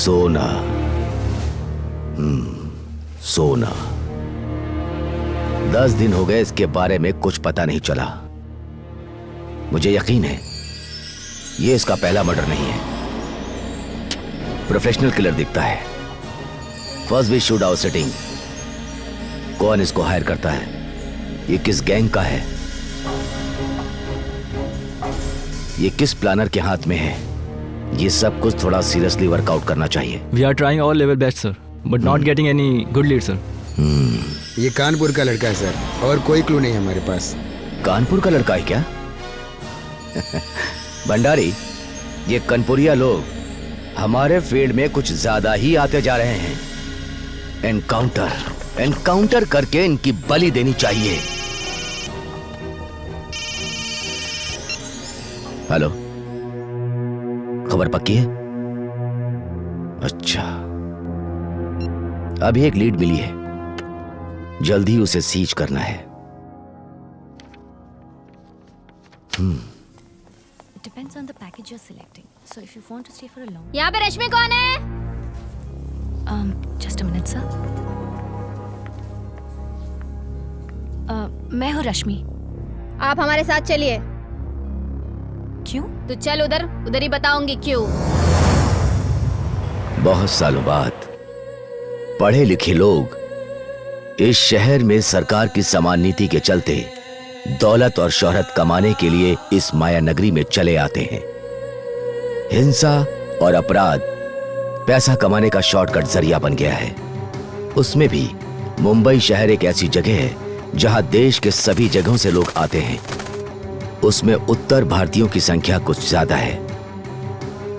सोना। सोना। 10 दिन हो गए इसके बारे में कुछ पता नहीं चला। मुझे यकीन है ये इसका पहला मर्डर नहीं है। प्रोफेशनल किलर दिखता है। First we shoot our sitting. कौन इसको हायर करता है? ये किस गैंग का है? ये किस प्लानर के हाथ में है? ये सब कुछ थोड़ा सीरियसली वर्कआउट करना चाहिए। We are trying our level best sir, but not getting any good lead sir. ये कानपुर का लड़का है सर, और कोई क्लू नहीं है हमारे पास। कानपुर का लड़का है क्या? भंडारी, ये कनपुरिया लोग हमारे फील्ड में कुछ ज्यादा ही आते जा रहे हैं। एनकाउंटर करके इनकी बलि देनी चाहिए। हेलो, खबर पक्की है? अच्छा, अभी एक लीड मिली है, जल्दी उसे सीज करना है। Depends on the package you're selecting. So if you want to stay for a long. यहाँ पे रश्मि कौन है? Just a minute, sir. मैं हूँ रश्मि। आप हमारे साथ चलिए। क्यों? तो चल उधर ही बताऊंगी क्यों। बहुत सालों बाद पढ़े लिखे लोग इस शहर में सरकार की समान नीति के चलते दौलत और शोहरत कमाने के लिए इस माया नगरी में चले आते हैं। हिंसा और अपराध पैसा कमाने का शॉर्टकट जरिया बन गया है। उसमें भी मुंबई शहर एक ऐसी जगह है जहां देश के सभी जगहों से लोग आते हैं। उसमें उत्तर भारतीयों की संख्या कुछ ज्यादा है।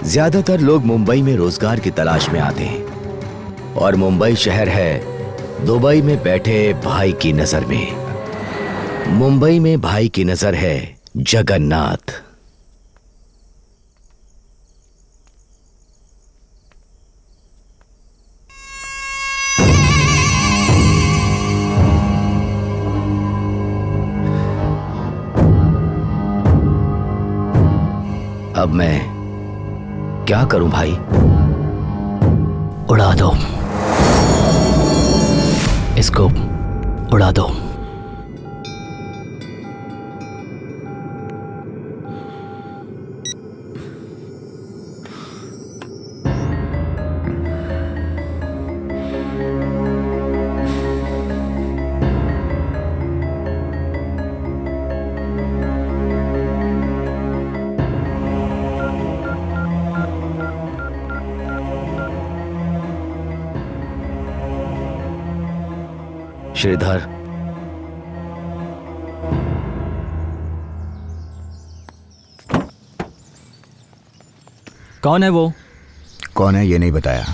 ज्यादातर लोग मुंबई में रोजगार की तलाश में आते हैं और मुंबई शहर है दुबई में बैठे भाई की नजर में। मुंबई में भाई की नजर है जगन्नाथ। अब मैं क्या करूं भाई? उड़ा दो इसको, उड़ा दो। श्रीधर, कौन है वो? कौन है ये नहीं बताया।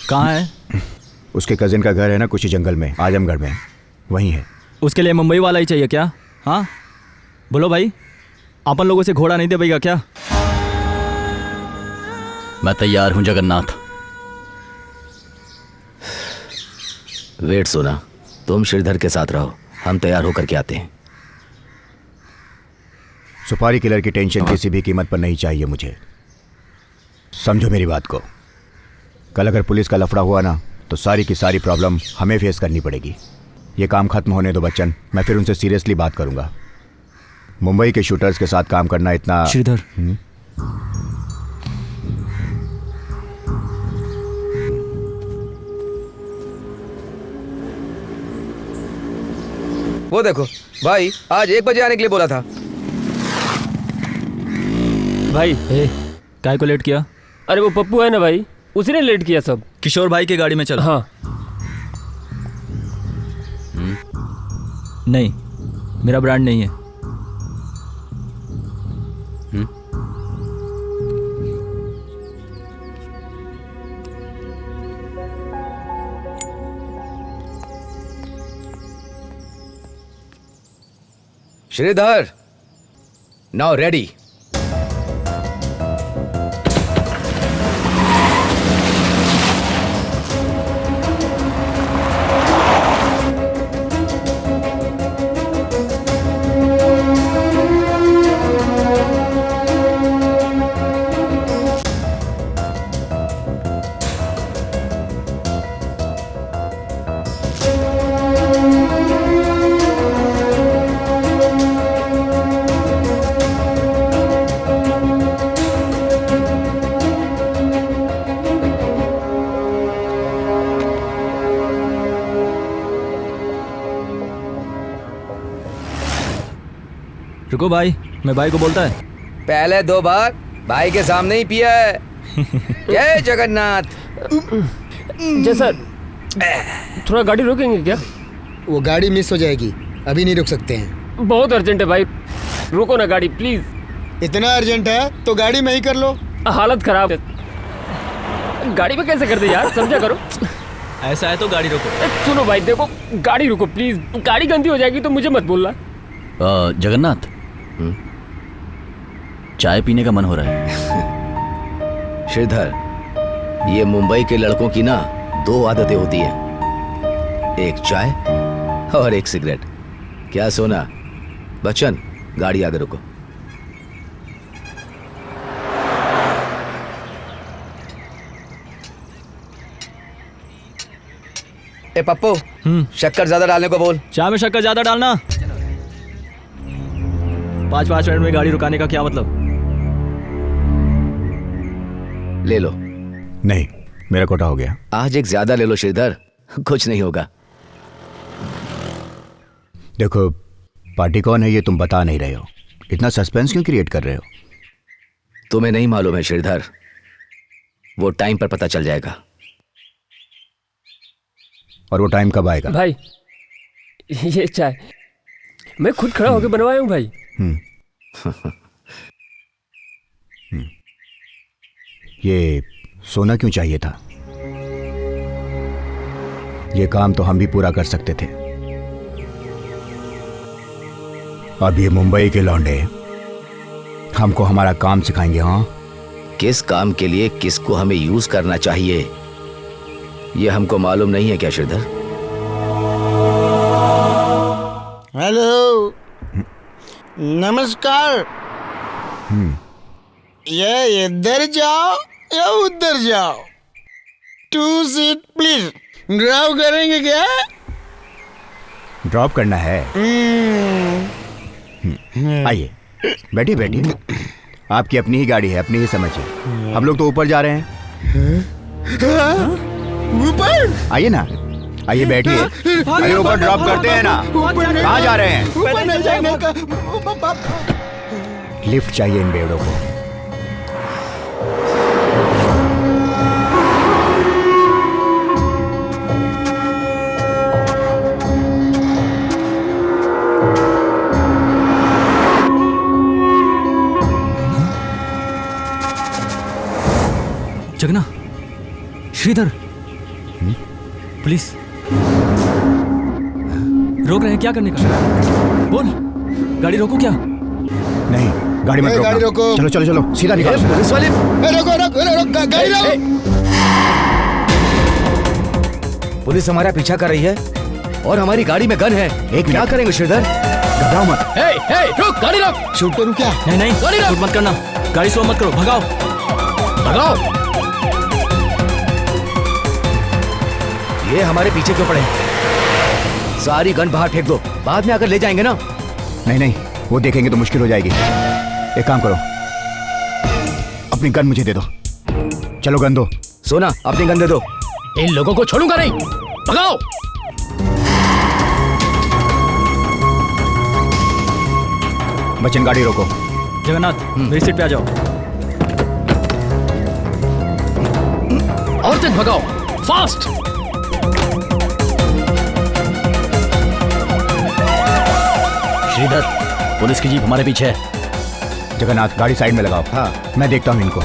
कहाँ है? उसके कजिन का घर है ना कुछ जंगल में, आजमगढ़ में, वहीं है। उसके लिए मुंबई वाला ही चाहिए क्या? हाँ बोलो भाई, अपन लोगों से घोड़ा नहीं दे भाई क्या? मैं तैयार हूं जगन्नाथ। वेट सोना, तुम श्रीधर के साथ रहो, हम तैयार होकर के आते हैं। सुपारी किलर की टेंशन किसी भी कीमत पर नहीं चाहिए मुझे, समझो मेरी बात को। कल अगर पुलिस का लफड़ा हुआ ना तो सारी की सारी प्रॉब्लम हमें फेस करनी पड़ेगी। ये काम खत्म होने दो बच्चन, मैं फिर उनसे सीरियसली बात करूंगा। मुंबई के शूटर्स के साथ काम करना इतना। श्रीधर, वो देखो भाई, आज 1 बजे आने के लिए बोला था। भाई काय को लेट किया? अरे वो पप्पू है ना भाई, उसी ने लेट किया सब। किशोर भाई की गाड़ी में चल। हाँ। नहीं, मेरा ब्रांड नहीं है। Shridhar, now ready. रुको भाई, मैं भाई को बोलता है। पहले 2 बार भाई के सामने ही पिया है। जय जगन्नाथ। जय सर, थोड़ा गाड़ी रोकेंगे क्या? वो गाड़ी मिस हो जाएगी, अभी नहीं रुक सकते हैं। बहुत अर्जेंट है भाई, रुको ना गाड़ी प्लीज। इतना अर्जेंट है तो गाड़ी में ही कर लो। हालत खराब है, गाड़ी में कैसे कर दे यार, समझा करो। ऐसा है तो गाड़ी रोको। सुनो भाई, देखो गाड़ी रुको प्लीज, गाड़ी गंदी हो जाएगी तो मुझे मत बोलना। जगन्नाथ, चाय पीने का मन हो रहा है। श्रीधर, ये मुंबई के लड़कों की ना 2 आदतें होती हैं, एक चाय और एक सिगरेट। क्या सोना? बच्चन, गाड़ी आगे रुको। ए पप्पू, शक्कर ज्यादा डालने को बोल। चाय में शक्कर ज्यादा डालना। 5-5 मिनट में गाड़ी रुकाने का क्या मतलब? ले लो। नहीं, मेरा कोटा हो गया। आज एक ज्यादा ले लो श्रीधर, कुछ नहीं होगा। देखो, पार्टी कौन है ये तुम बता नहीं रहे हो, इतना सस्पेंस क्यों क्रिएट कर रहे हो? तुम्हें नहीं मालूम है श्रीधर, वो टाइम पर पता चल जाएगा। और वो टाइम कब आएगा? भाई ये चाय मैं खुद खड़ा होकर बनवाया हूँ भाई। ये सोना क्यों चाहिए था? ये काम तो हम भी पूरा कर सकते थे। अब ये मुंबई के लौंडे हमको हमारा काम सिखाएंगे। हाँ, किस काम के लिए किसको हमें यूज करना चाहिए ये हमको मालूम नहीं है क्या श्रीधर? हेलो, नमस्कार। ये इधर जाओ या उधर जाओ? 2 सीट प्लीज। ड्राइव करेंगे क्या? ड्रॉप करना है? आइए, बैठिए बैठिए। आपकी अपनी ही गाड़ी है, अपनी ही समझिए। हम लोग तो ऊपर जा रहे हैं। ऊपर? आइए ना, आइए बैठिए। अरे ऊपर ड्रॉप करते हैं ना। कहाँ जा रहे हैं? ऊपर नहीं जाने का। लिफ्ट चाहिए इन बेवड़ों को। जगना, श्रीधर, पुलिस रोक रहे हैं, क्या करने का? बोल, गाड़ी रोको क्या? नहीं, गाड़ी मत रोकना। गाड़ी रोको। चलो चलो चलो, सीधा निकालो। पुलिस वाले, रोको रोको रोको, गाड़ी रोको। पुलिस हमारा पीछा कर रही है और हमारी गाड़ी में गन है। क्या करेंगे श्रीधर? घबराओ मत। रुक, गाड़ी रोक। शूट करूं क्या? नहीं नहीं, शूट मत करना, गाड़ी स्लो मत करो, भगाओ भगाओ। ये हमारे पीछे क्यों पड़े? सारी गन बाहर फेंक दो, बाद में आकर ले जाएंगे ना। नहीं नहीं, वो देखेंगे तो मुश्किल हो जाएगी। एक काम करो, अपनी गन मुझे दे दो। चलो गन दो। सोना, अपनी गन दे दो। इन लोगों को छोड़ूंगा नहीं, भगाओ। बच्चन, गाड़ी रोको। जगन्नाथ, मेरी सीट पे आ जाओ। और तक भगाओ, फास्ट। श्रीधर, पुलिस की जीप हमारे पीछे है। जगन्नाथ, गाड़ी साइड में लगाओ। हाँ, मैं देखता हूँ इनको।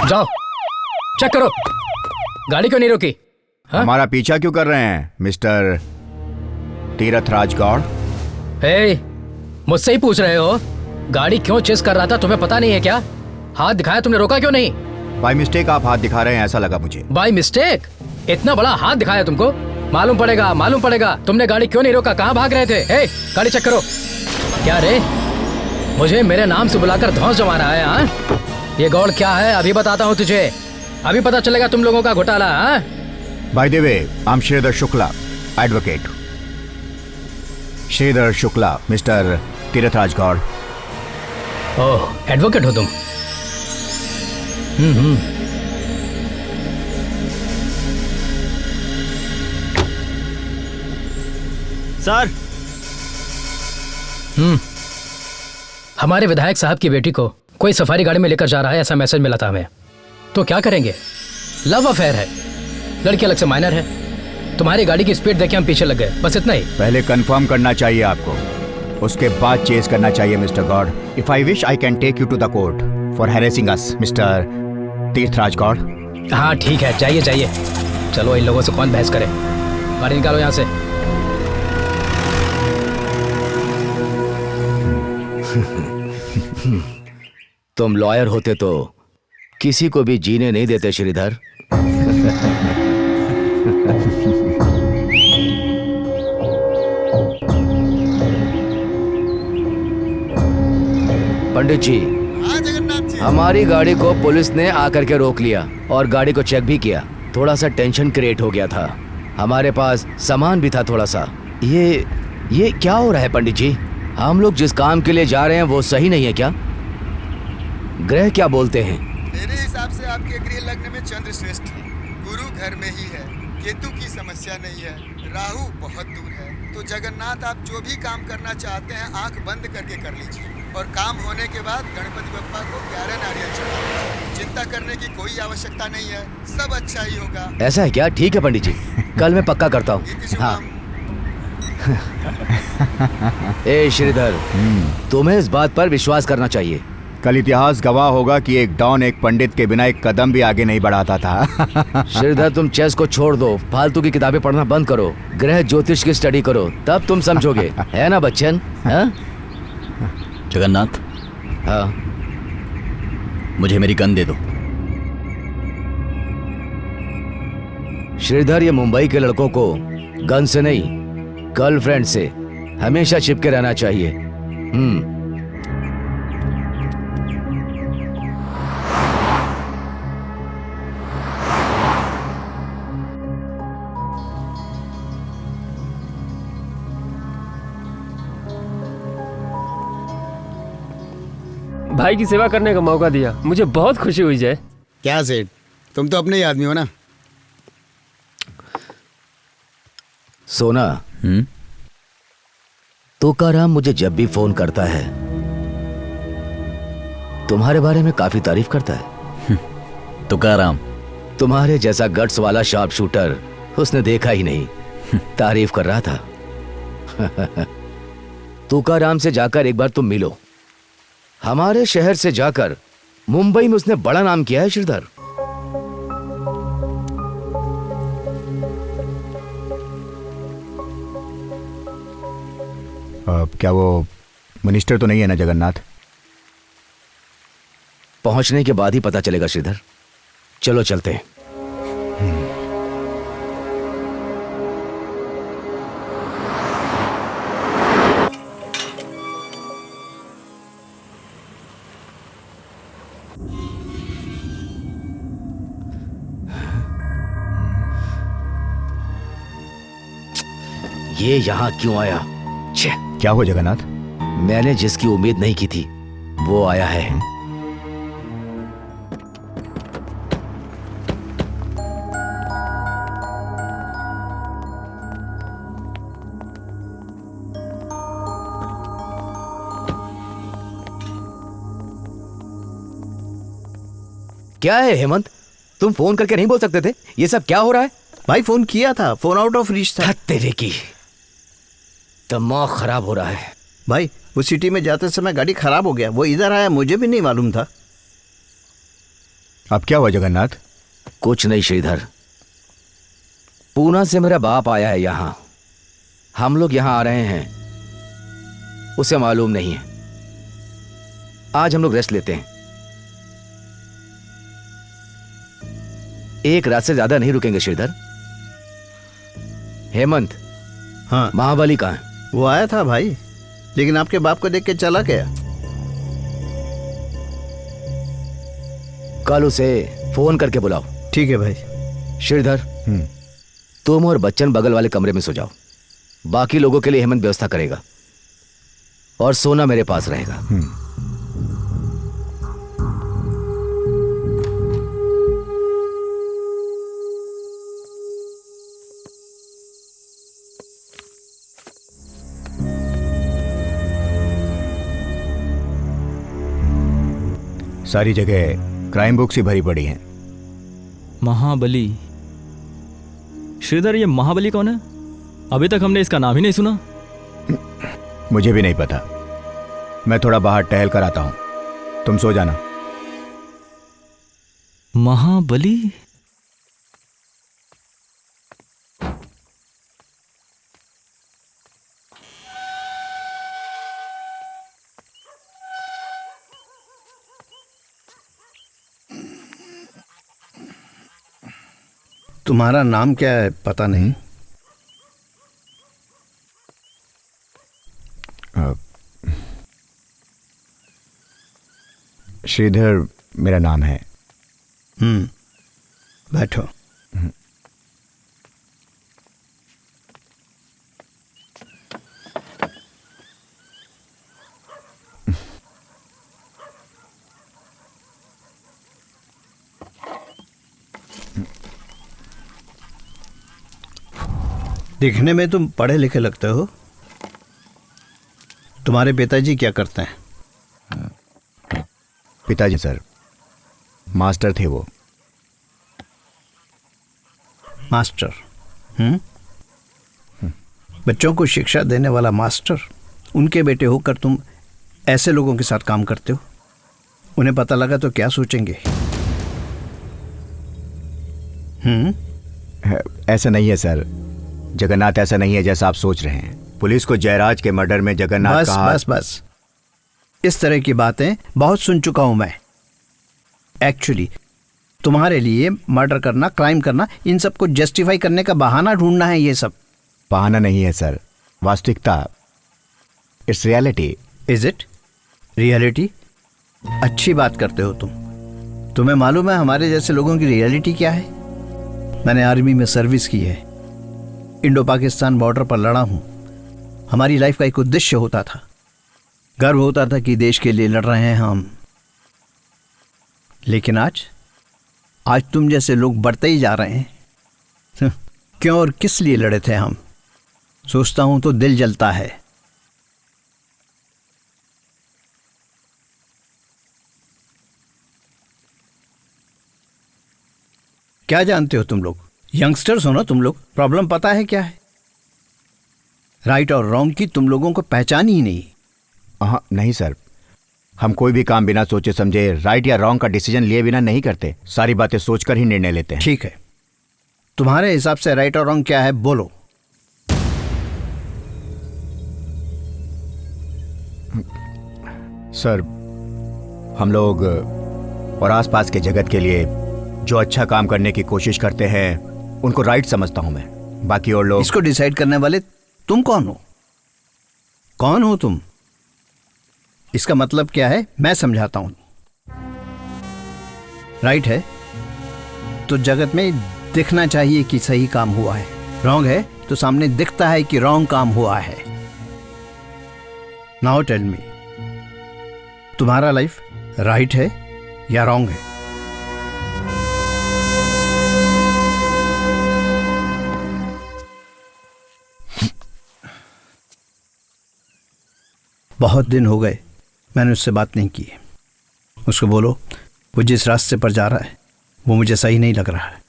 जाओ, चेक करो, गाड़ी क्यों नहीं रोकी? हमारा पीछा क्यों कर रहे हैं मिस्टर तीरथ राजगौड़? मुझसे ही पूछ रहे हो? गाड़ी क्यों चेस कर रहा था, तुम्हें पता नहीं है क्या? हाथ दिखाया तुमने, रोका क्यों नहीं? बाय मिस्टेक आप हाथ दिखा रहे हैं, ऐसा लगा मुझे। By mistake? इतना बड़ा हाथ दिखाया तुमको? मालूम पड़ेगा तुमने गाड़ी क्यों नहीं रोका, कहाँ भाग रहे थे? गाड़ी चेक करो। क्या रे, मुझे मेरे नाम से बुलाकर धौंस जमा रहा है? हाँ, ये गौड़ क्या है अभी बताता हूँ तुझे, अभी पता चलेगा तुम लोगों का घोटाला। हाँ, by the way, I am Shridhar Shukla, advocate. Shridhar Shukla, mister Tirath Rajgaud. Oh, advocate हो तुम? सर हमारे विधायक साहब की बेटी को कोई सफारी गाड़ी में लेकर जा रहा है, ऐसा मैसेज मिला था हमें। तो क्या करेंगे? लव अफेयर है, लड़की अलग से माइनर है। तुम्हारी गाड़ी की स्पीड देख के हम पीछे लग गए, बस इतना ही। पहले कंफर्म करना चाहिए आपको, उसके बाद चेस करना चाहिए mister Gaud. If I wish I can take you to the court for harassing us mister Tirthraj Gaud. हाँ ठीक है, जाइए जाइए। चलो, इन लोगों से कौन बहस करे। गाड़ी निकालो यहाँ से। तुम लॉयर होते तो किसी को भी जीने नहीं देते श्रीधर। पंडित जी, हाँ जगन्नाथ जी। हमारी गाड़ी को पुलिस ने आकर के रोक लिया और गाड़ी को चेक भी किया। थोड़ा सा टेंशन क्रिएट हो गया था, हमारे पास सामान भी था थोड़ा सा। ये क्या हो रहा है पंडित जी? हम लोग जिस काम के लिए जा रहे हैं वो सही नहीं है क्या? ग्रह क्या बोलते हैं? मेरे हिसाब से आपके गृह लग्न में चंद्र श्रेष्ठ है, गुरु घर में ही है, केतु की समस्या नहीं है, राहु बहुत दूर है। तो जगन्नाथ, आप जो भी काम करना चाहते हैं आंख बंद करके कर लीजिए, और काम होने के बाद गणपति बप्पा को 11 नारियल चढ़ाइए। चिंता करने की कोई आवश्यकता नहीं है, सब अच्छा ही होगा। ऐसा है क्या? ठीक है पंडित जी, कल मैं पक्का करता हूँ। हाँ। ए श्रीधर, तुम्हें इस बात पर विश्वास करना चाहिए। कल इतिहास गवाह होगा कि एक डॉन एक पंडित के बिना एक कदम भी आगे नहीं बढ़ाता था। श्रीधर, तुम चेस को छोड़ दो, फालतू की किताबें पढ़ना बंद करो, ग्रह ज्योतिष की स्टडी करो, तब तुम समझोगे। है ना बच्चन? हाँ? जगन्नाथ, हाँ। मुझे मेरी गन दे दो। श्रीधर, ये मुंबई के लड़कों को गन से नहीं, गर्लफ्रेंड से हमेशा चिपके रहना चाहिए। भाई की सेवा करने का मौका दिया, मुझे बहुत खुशी हुई जय। क्या सेठ, तुम तो अपने ही आदमी हो ना। सोना, तुकाराम मुझे जब भी फोन करता है तुम्हारे बारे में काफी तारीफ करता है। तुकाराम तुम्हारे जैसा गट्स वाला शार्प शूटर उसने देखा ही नहीं, तारीफ कर रहा था। तुकाराम से जाकर एक बार तुम मिलो। हमारे शहर से जाकर मुंबई में उसने बड़ा नाम किया है श्रीधर। क्या वो मिनिस्टर तो नहीं है ना जगन्नाथ? पहुंचने के बाद ही पता चलेगा श्रीधर। चलो चलते हैं। ये यहां क्यों आया? छे! क्या हुआ जगन्नाथ? मैंने जिसकी उम्मीद नहीं की थी वो आया है। क्या है हेमंत, तुम फोन करके नहीं बोल सकते थे? ये सब क्या हो रहा है? भाई फोन किया था, फोन आउट ऑफ रीच था। तेरे की दिमाग खराब हो रहा है। भाई वो सिटी में जाते समय गाड़ी खराब हो गया, वो इधर आया, मुझे भी नहीं मालूम था। अब क्या हुआ जगन्नाथ? कुछ नहीं श्रीधर, पूना से मेरा बाप आया है यहाँ। हम लोग यहाँ आ रहे हैं, उसे मालूम नहीं है। आज हम लोग रेस्ट लेते हैं, एक रात से ज्यादा नहीं रुकेंगे श्रीधर। हेमंत, हाँ महाबली कहाँ है? वो आया था भाई, लेकिन आपके बाप को देख के चला गया। कल उसे फोन करके बुलाओ। ठीक है भाई। श्रीधर, तुम और बच्चन बगल वाले कमरे में सो जाओ, बाकी लोगों के लिए हेमंत व्यवस्था करेगा और सोना मेरे पास रहेगा। सारी जगह क्राइम बुक्स ही भरी पड़ी हैं। महाबली। श्रीधर, ये महाबली कौन है? अभी तक हमने इसका नाम ही नहीं सुना। मुझे भी नहीं पता। मैं थोड़ा बाहर टहल कर आता हूं, तुम सो जाना। महाबली? तुम्हारा नाम क्या है पता नहीं? श्रीधर मेरा नाम है। बैठो। दिखने में तुम पढ़े लिखे लगते हो। तुम्हारे पिताजी क्या करते हैं? पिताजी सर मास्टर थे वो। मास्टर? बच्चों को शिक्षा देने वाला मास्टर। उनके बेटे होकर तुम ऐसे लोगों के साथ काम करते हो। उन्हें पता लगा तो क्या सोचेंगे? ऐसा नहीं है सर, जगन्नाथ ऐसा नहीं है जैसा आप सोच रहे हैं। पुलिस को जयराज के मर्डर में जगन्नाथ बस इस तरह की बातें बहुत सुन चुका हूं मैं। एक्चुअली तुम्हारे लिए मर्डर करना, क्राइम करना, इन सब को जस्टिफाई करने का बहाना ढूंढना है। ये सब बहाना नहीं है सर, वास्तविकता। It's reality. Is it reality? अच्छी बात करते हो तुम। तुम्हें मालूम है हमारे जैसे लोगों की रियलिटी क्या है? मैंने आर्मी में सर्विस की है, इंडो पाकिस्तान बॉर्डर पर लड़ा हूं। हमारी लाइफ का एक उद्देश्य होता था, गर्व होता था कि देश के लिए लड़ रहे हैं हम। लेकिन आज तुम जैसे लोग बढ़ते ही जा रहे हैं। क्यों और किस लिए लड़े थे हम? सोचता हूं तो दिल जलता है। क्या जानते हो तुम लोग? यंगस्टर्स हो ना तुम लोग। प्रॉब्लम पता है क्या है? राइट और रॉन्ग की तुम लोगों को पहचान ही नहीं। हाँ नहीं सर, हम कोई भी काम बिना सोचे समझे, राइट या रॉन्ग का डिसीजन लिए बिना नहीं करते। सारी बातें सोचकर ही निर्णय लेते हैं। ठीक है, तुम्हारे हिसाब से राइट और रॉन्ग क्या है बोलो। सर हम लोग और आसपास के जगत के लिए जो अच्छा काम करने की कोशिश करते हैं उनको राइट समझता हूं मैं। बाकी और लोग। इसको डिसाइड करने वाले तुम कौन हो? कौन हो तुम? इसका मतलब क्या है मैं समझाता हूं। राइट है तो जगत में दिखना चाहिए कि सही काम हुआ है। रॉन्ग है तो सामने दिखता है कि रॉन्ग काम हुआ है। नाउ टेल मी, तुम्हारा लाइफ राइट है या रॉन्ग है? बहुत दिन हो गए मैंने उससे बात नहीं की। उसको बोलो वो जिस रास्ते पर जा रहा है वो मुझे सही नहीं लग रहा है।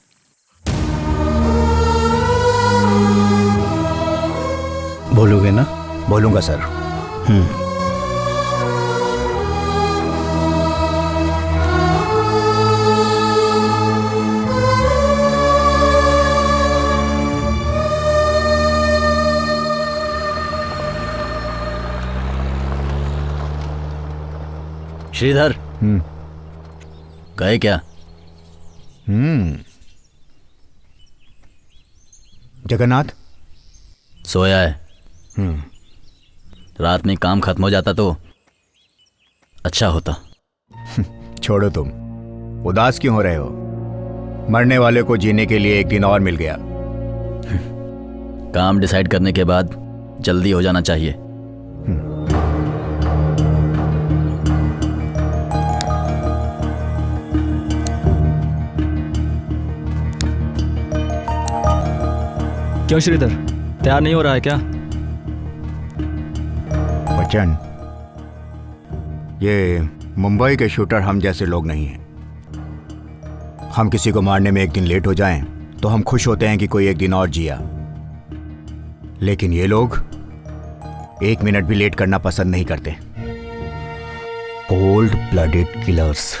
बोलोगे ना? बोलूंगा सर। श्रीधर गए क्या? जगन्नाथ सोया है। रात में काम खत्म हो जाता तो अच्छा होता। छोड़ो, तुम उदास क्यों हो रहे हो? मरने वाले को जीने के लिए एक दिन और मिल गया। काम डिसाइड करने के बाद जल्दी हो जाना चाहिए। क्यों श्रीधर, तैयार नहीं हो रहा है क्या? बच्चन, ये मुंबई के शूटर हम जैसे लोग नहीं हैं। हम किसी को मारने में एक दिन लेट हो जाएं तो हम खुश होते हैं कि कोई एक दिन और जिया, लेकिन ये लोग 1 मिनट भी लेट करना पसंद नहीं करते। Cold blooded killers.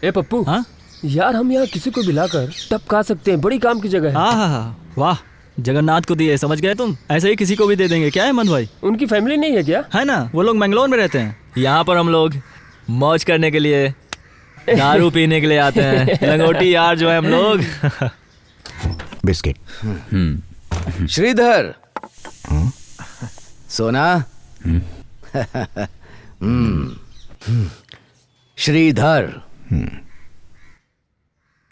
ए पप्पू, हाँ यार हम यहाँ किसी को भी लाकर टपका सकते हैं, बड़ी काम की जगह है। हाँ हाँ हाँ, वाह, जगन्नाथ को दिए, समझ गए तुम? ऐसे ही किसी को भी दे देंगे। क्या है मन भाई? उनकी फैमिली नहीं है क्या? है ना, वो लोग मैंगलोर में रहते हैं। यहाँ पर हम लोग मौज करने के लिए, दारू पीने के लिए आते हैं। लंगोटी यार जो है हम लोग। बिस्किट। श्रीधर, सोना। श्रीधर,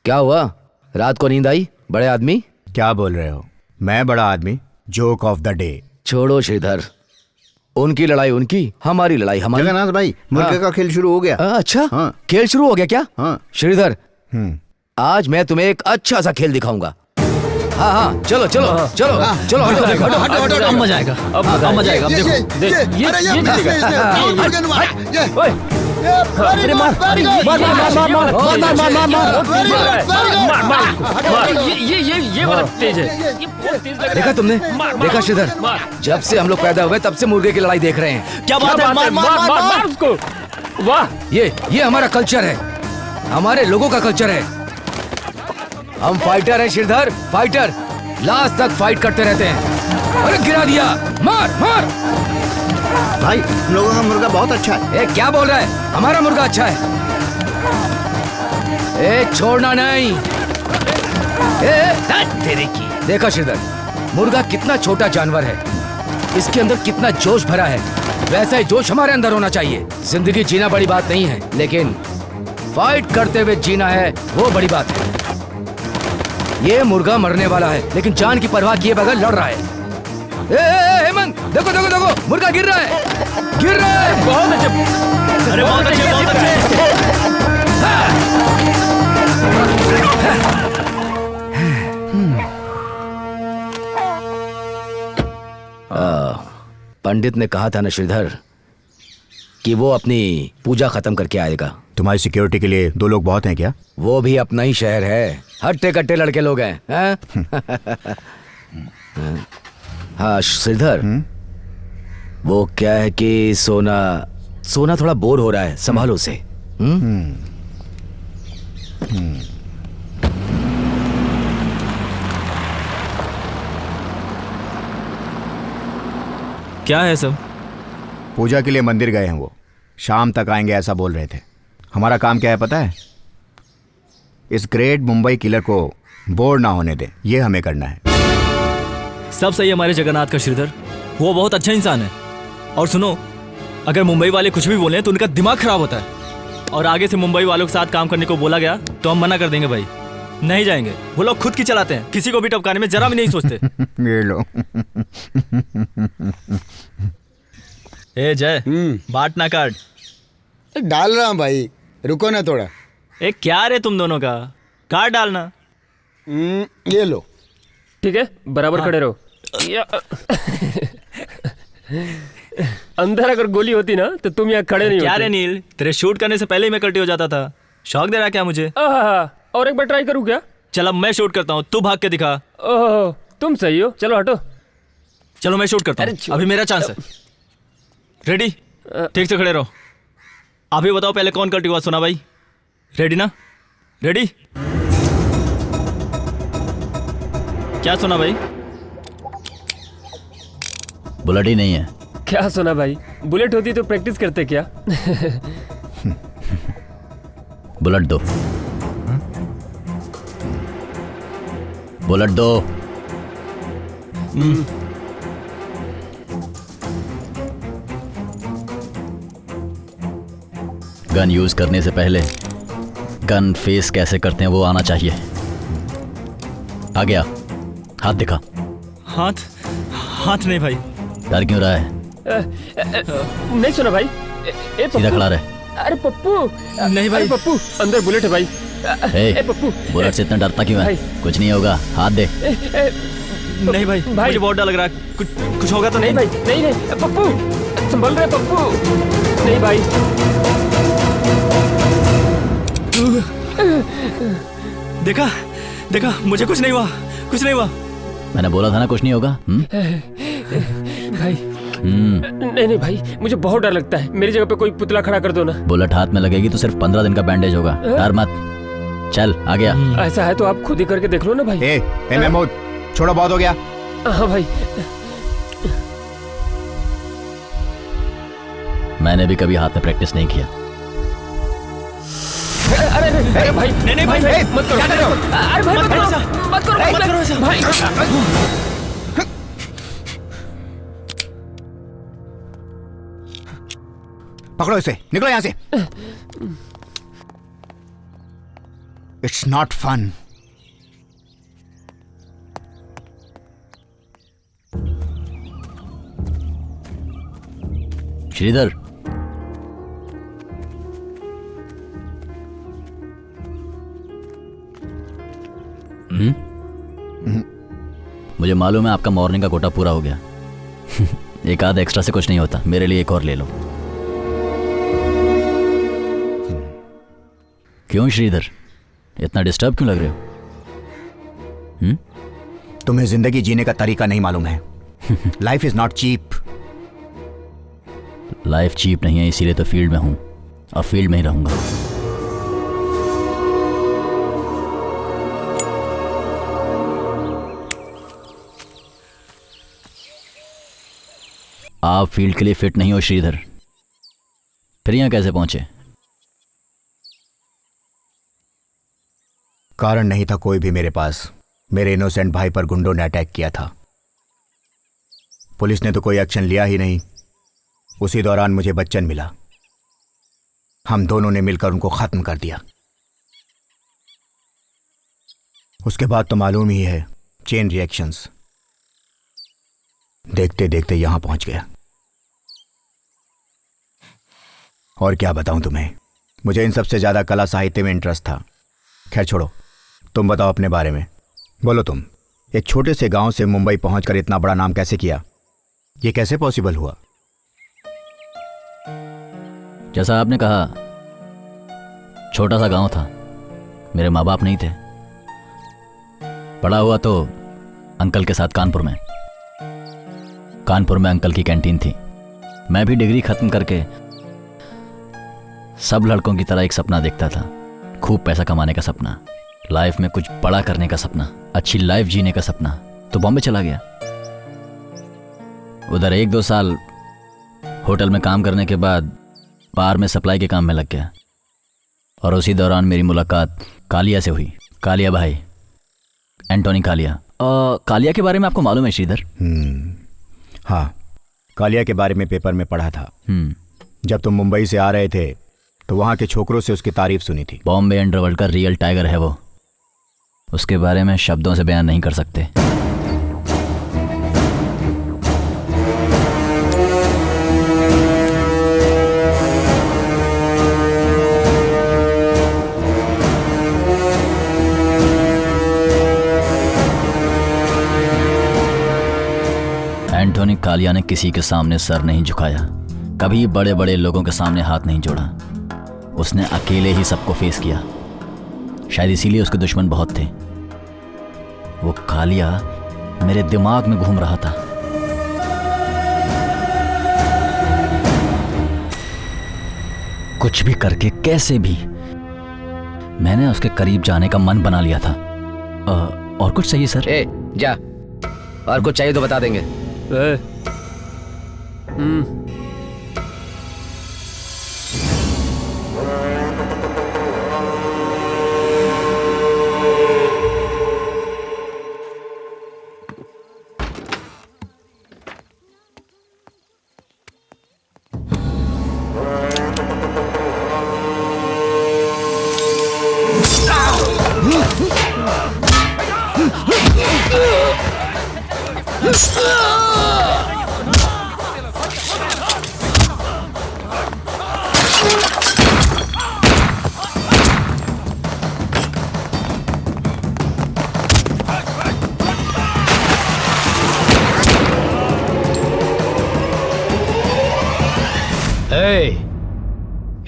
क्या हुआ? रात को नींद आई? बड़े आदमी। क्या बोल रहे हो? मैं बड़ा आदमी? Joke of the day. छोड़ो श्रीधर, उनकी लड़ाई उनकी, हमारी लड़ाई हमारी। जगन्नाथ भाई, मुर्गे का खेल शुरू हो गया। अच्छा, हाँ। खेल शुरू हो गया क्या? हाँ। श्रीधर, आज मैं तुम्हें एक अच्छा सा खेल दिखाऊंगा। हाँ हाँ, चलो चलो चलो चलो, हटो देखो, अब मजा आएगा, अब मजा आएगा। अब देखो, ये वाला तेज है, ये बहुत तेज लग रहा है। देखा तुमने? देखा श्रीधर, जब से हम लोग पैदा हुए तब से मुर्गे की लड़ाई देख रहे हैं। क्या बात है? मार मार मार मार उसको। वाह, ये हमारा कल्चर है, हमारे लोगों का कल्चर है। हम फाइटर हैं श्रीधर, फाइटर। लास्ट तक फाइट करते रहते हैं। अरे गिरा दिया, मार मार। भाई, हम लोगों का मुर्गा बहुत अच्छा है। ए, क्या बोल रहा है? हमारा मुर्गा अच्छा है। ए, छोड़ना नहीं। तेरे की। देखा श्रीधर, मुर्गा कितना छोटा जानवर है, इसके अंदर कितना जोश भरा है। वैसा ही जोश हमारे अंदर होना चाहिए। जिंदगी जीना बड़ी बात नहीं है, लेकिन फाइट करते हुए जीना है, वो बड़ी बात है। ये मुर्गा मरने वाला है, लेकिन जान की परवाह किए बगैर लड़ रहा है। हेमंत, देखो देखो देखो, मुर्गा गिर रहा है, गिर रहा है। बहुत अच्छे। अरे बहुत अच्छे, बहुत अच्छे। पंडित ने कहा था ना श्रीधर कि वो अपनी पूजा खत्म करके आएगा। तुम्हारी सिक्योरिटी के लिए 2 लोग बहुत हैं क्या? वो भी अपना ही शहर है, हट्टे कट्टे लड़के लोग हैं, हाँ श्रीधर, वो क्या है कि सोना थोड़ा बोर हो रहा है, संभालो उसे। क्या है सब? पूजा के लिए मंदिर गए हैं वो, शाम तक आएंगे ऐसा बोल रहे थे। हमारा काम क्या है पता है? इस ग्रेट मुंबई किलर को बोर ना होने दें, ये हमें करना है। सब सही है हमारे जगन्नाथ का श्रीधर, वो बहुत अच्छा इंसान है। और सुनो, अगर मुंबई वाले कुछ भी बोले तो उनका दिमाग खराब होता है, और आगे से मुंबई वालों के साथ काम करने को बोला गया तो हम मना कर देंगे भाई, नहीं जाएंगे। वो लोग खुद की चलाते हैं, किसी को भी टपकाने में जरा भी नहीं सोचते। ये लो। ए जय, बाट ना काट। डाल रहा हूँ भाई, रुको ना थोड़ा। ए क्या रे तुम दोनों का, काट डालना। ये लो। ठीक है, बराबर खड़े रहो। अंदर अगर गोली होती ना तो तुम यहाँ खड़े नहीं क्या होते। रे नील, तेरे शूट करने से पहले ही मैं कल्टी हो जाता था। शौक दे रहा क्या मुझे? और एक बार ट्राई करूँ क्या? चल अब मैं शूट करता हूँ, तू भाग के दिखा। ओह, तुम सही हो, चलो हटो। चलो मैं शूट करता हूँ, अभी मेरा चांस है। रेडी? ठीक से खड़े रहो। अभी बताओ पहले कौन कल्टी हुआ? सुना भाई, रेडी ना? रेडी? क्या सुना भाई? बुलेट ही नहीं है। क्या सुना भाई? बुलेट होती तो प्रैक्टिस करते क्या? बुलेट दो, बुलेट दो। गन यूज करने से पहले गन फेस कैसे करते हैं वो आना चाहिए। आ गया, हाथ दिखा। हाथ? हाथ नहीं भाई। डर क्यों रहा है? नहीं सुना भाई। सीधा खड़ा रहे। अरे पप्पू। नहीं भाई। अरे पप्पू, अंदर बुलेट है भाई। ए, पप्पू, बुलेट से इतना डरता क्यों है? भाई। कुछ नहीं होगा, हाथ दे। नहीं भाई, मुझे बहुत डर लग रहा है। कुछ होगा तो नहीं भाई, नहीं नहीं पप्पू, संभल रहे पप्पू। नहीं भाई। देखा देखा, मुझे कुछ नहीं हुआ, कुछ नहीं हुआ। मैंने बोला था ना कुछ नहीं होगा। भाई नहीं नहीं भाई, मुझे बहुत डर लगता है। मेरी जगह पे कोई पुतला खड़ा कर दो ना। बुलेट हाथ में लगेगी तो सिर्फ 15 दिन का बैंडेज होगा, डर मत। चल आ गया। ऐसा है तो आप खुद ही करके देख लो ना भाई। महमूद, छोड़ो, बहुत हो गया। हाँ भाई। मैंने भी कभी हाथ में प्रैक्टिस नहीं किया। अरे भाई, नहीं भाई, मत करो। अरे भाई मत करो, मत करो भाई। पकड़ो इसे, निकलो यहां से। It's not fun. श्रीधर, मुझे मालूम है आपका मॉर्निंग का कोटा पूरा हो गया। एक आध एक्स्ट्रा से कुछ नहीं होता, मेरे लिए एक और ले लो। क्यों श्रीधर, इतना डिस्टर्ब क्यों लग रहे हो? तुम्हें जिंदगी जीने का तरीका नहीं मालूम है। Life is not cheap. Life cheap नहीं है, इसीलिए तो फील्ड में हूं और फील्ड में ही रहूंगा। आप फील्ड के लिए फिट नहीं हो श्रीधर, फिर यहां कैसे पहुंचे? कारण नहीं था कोई भी मेरे पास। मेरे इनोसेंट भाई पर गुंडों ने अटैक किया था। पुलिस ने तो कोई एक्शन लिया ही नहीं। उसी दौरान मुझे बच्चन मिला। हम दोनों ने मिलकर उनको खत्म कर दिया। उसके बाद तो मालूम ही है, चेन रिएक्शंस। देखते देखते यहां पहुंच गया। और क्या बताऊं तुम्हें, मुझे इन सबसे ज्यादा कला साहित्य में इंटरेस्ट था। खैर छोड़ो, तुम बताओ अपने बारे में। बोलो तुम, एक छोटे से गांव से मुंबई पहुंचकर इतना बड़ा नाम कैसे किया? ये कैसे पॉसिबल हुआ? जैसा आपने कहा, छोटा सा गांव था, मेरे माँ बाप नहीं थे। बड़ा हुआ तो अंकल के साथ कानपुर में अंकल की कैंटीन थी। मैं भी डिग्री खत्म करके सब लड़कों की तरह एक सपना देखता था, खूब पैसा कमाने का सपना, लाइफ में कुछ बड़ा करने का सपना, अच्छी लाइफ जीने का सपना। तो बॉम्बे चला गया। उधर 1-2 साल होटल में काम करने के बाद बाहर में सप्लाई के काम में लग गया। और उसी दौरान मेरी मुलाकात कालिया से हुई। कालिया भाई, एंटोनी कालिया। कालिया के बारे में आपको मालूम है श्रीधर? हाँ, कालिया के बारे में पेपर में पढ़ा था। जब तुम मुंबई से आ रहे थे तो वहां के छोकरों से उसकी तारीफ सुनी थी। बॉम्बे अंडरवर्ल्ड का रियल टाइगर है वो। उसके बारे में शब्दों से बयान नहीं कर सकते। एंटोनी कालिया ने किसी के सामने सर नहीं झुकाया, कभी बड़े बड़े लोगों के सामने हाथ नहीं जोड़ा। उसने अकेले ही सबको फेस किया। शायद इसीलिए उसके दुश्मन बहुत थे। वो कालिया मेरे दिमाग में घूम रहा था। कुछ भी करके, कैसे भी, मैंने उसके करीब जाने का मन बना लिया था। और कुछ चाहिए सर? जा, और कुछ चाहिए तो बता देंगे।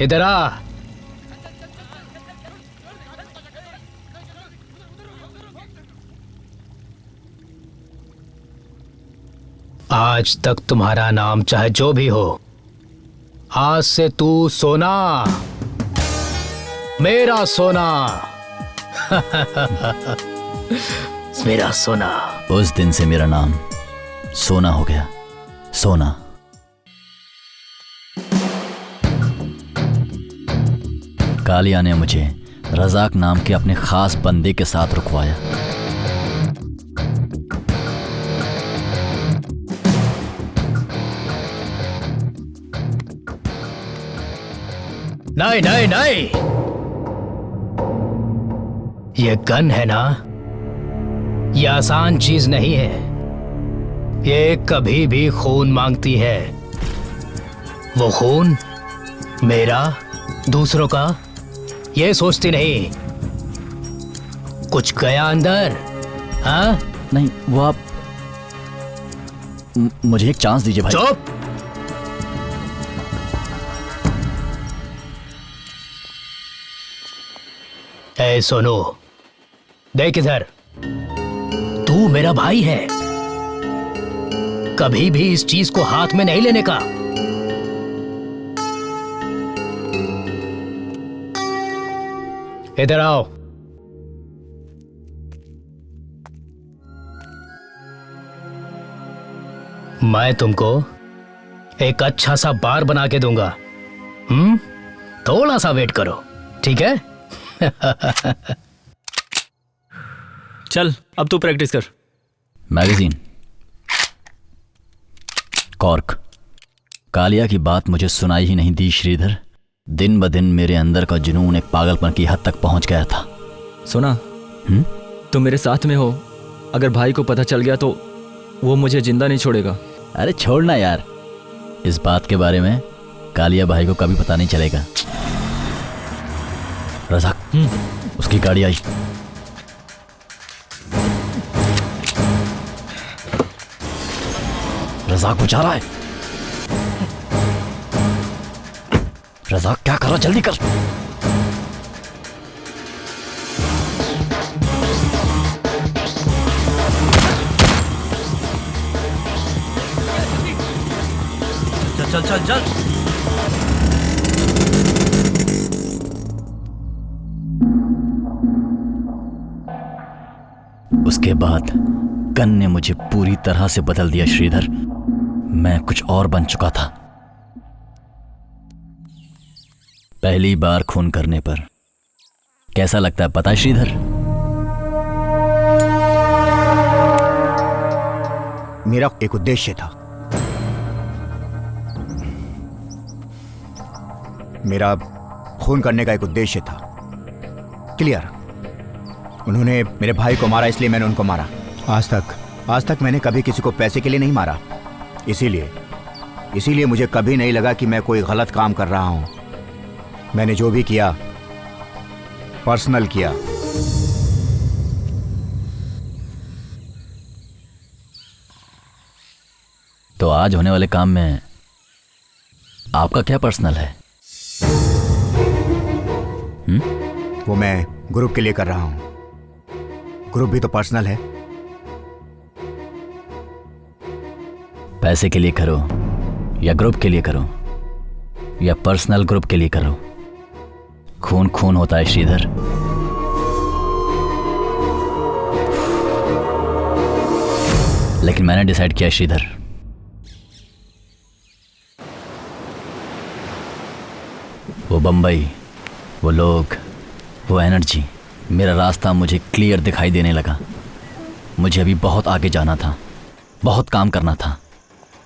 इधर आ, आज तक तुम्हारा नाम चाहे जो भी हो, आज से तू सोना, मेरा सोना। मेरा सोना। उस दिन से मेरा नाम सोना हो गया, सोना। कालिया ने मुझे रजाक नाम के अपने खास बंदे के साथ रुकवाया। नहीं नहीं नहीं, ये गन है ना, ये आसान चीज नहीं है। ये कभी भी खून मांगती है। वो खून मेरा, दूसरों का, ये सोचती नहीं। कुछ गया अंदर? हाँ नहीं, वो आप मुझे एक चांस दीजिए भाई। चुप। ए सोनू, देख इधर, तू मेरा भाई है, कभी भी इस चीज को हाथ में नहीं लेने का। इधर आओ। मैं तुमको एक अच्छा सा बार बना के दूंगा। थोड़ा सा वेट करो, ठीक है? चल अब तू प्रैक्टिस कर। Magazine, cork. कालिया की बात मुझे सुनाई ही नहीं दी श्रीधर। दिन ब दिन मेरे अंदर का जुनून एक पागलपन की हद तक पहुंच गया था। सुना, तुम मेरे साथ में हो, अगर भाई को पता चल गया तो वो मुझे जिंदा नहीं छोड़ेगा। अरे छोड़ना यार, इस बात के बारे में कालिया भाई को कभी पता नहीं चलेगा। रज़ाक, उसकी गाड़ी आई। रज़ाक वो जा रहा है। रज़ाक क्या कर रहा, जल्दी कर। चल चल चल चल। उसके बाद गन ने मुझे पूरी तरह से बदल दिया श्रीधर। मैं कुछ और बन चुका था। पहली बार खून करने पर कैसा लगता है पता है श्रीधर? मेरा एक उद्देश्य था। मेरा खून करने का एक उद्देश्य था। क्लियर? उन्होंने मेरे भाई को मारा, इसलिए मैंने उनको मारा। आज तक मैंने कभी किसी को पैसे के लिए नहीं मारा। इसीलिए मुझे कभी नहीं लगा कि मैं कोई गलत काम कर रहा हूं। मैंने जो भी किया पर्सनल किया। तो आज होने वाले काम में आपका क्या पर्सनल है? वो मैं ग्रुप के लिए कर रहा हूं। ग्रुप भी तो पर्सनल है। पैसे के लिए करो या ग्रुप के लिए करो या पर्सनल ग्रुप के लिए करो, खून खून होता है श्रीधर। लेकिन मैंने डिसाइड किया श्रीधर, वो बंबई, वो लोग, वो एनर्जी, मेरा रास्ता मुझे क्लियर दिखाई देने लगा। मुझे अभी बहुत आगे जाना था, बहुत काम करना था,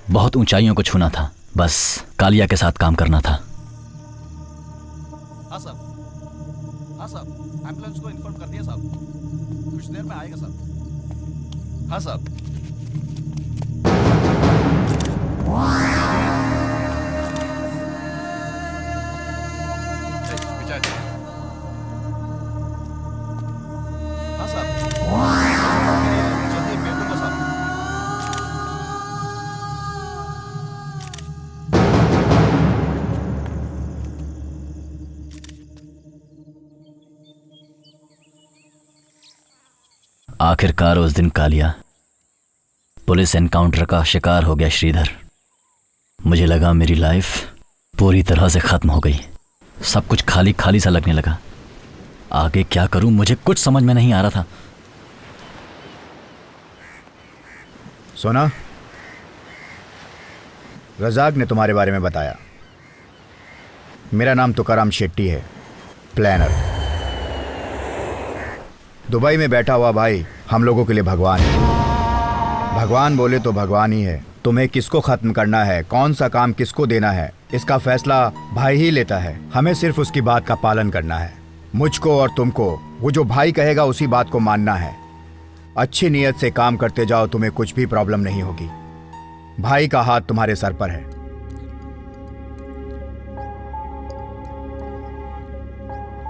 बहुत ऊंचाइयों को छूना था। बस कालिया के साथ काम करना था। हाँ साहब, एम्बुलेंस को इन्फॉर्म कर दिया साहब, कुछ देर में आएगा साहब। हाँ साहब। हाँ साहब, जल्दी भेज दूंगा साहब। आखिरकार उस दिन कालिया पुलिस एनकाउंटर का शिकार हो गया श्रीधर। मुझे लगा मेरी लाइफ पूरी तरह से खत्म हो गई। सब कुछ खाली खाली सा लगने लगा। आगे क्या करूं मुझे कुछ समझ में नहीं आ रहा था। सोना, रजाक ने तुम्हारे बारे में बताया। मेरा नाम तुकाराम शेट्टी है, प्लानर। दुबई में बैठा हुआ भाई हम लोगों के लिए भगवान है। भगवान बोले तो भगवान ही है। तुम्हें किसको खत्म करना है, कौन सा काम किसको देना है, इसका फैसला भाई ही लेता है। हमें सिर्फ उसकी बात का पालन करना है। मुझको और तुमको वो जो भाई कहेगा उसी बात को मानना है। अच्छी नीयत से काम करते जाओ, तुम्हें कुछ भी प्रॉब्लम नहीं होगी। भाई का हाथ तुम्हारे सर पर है।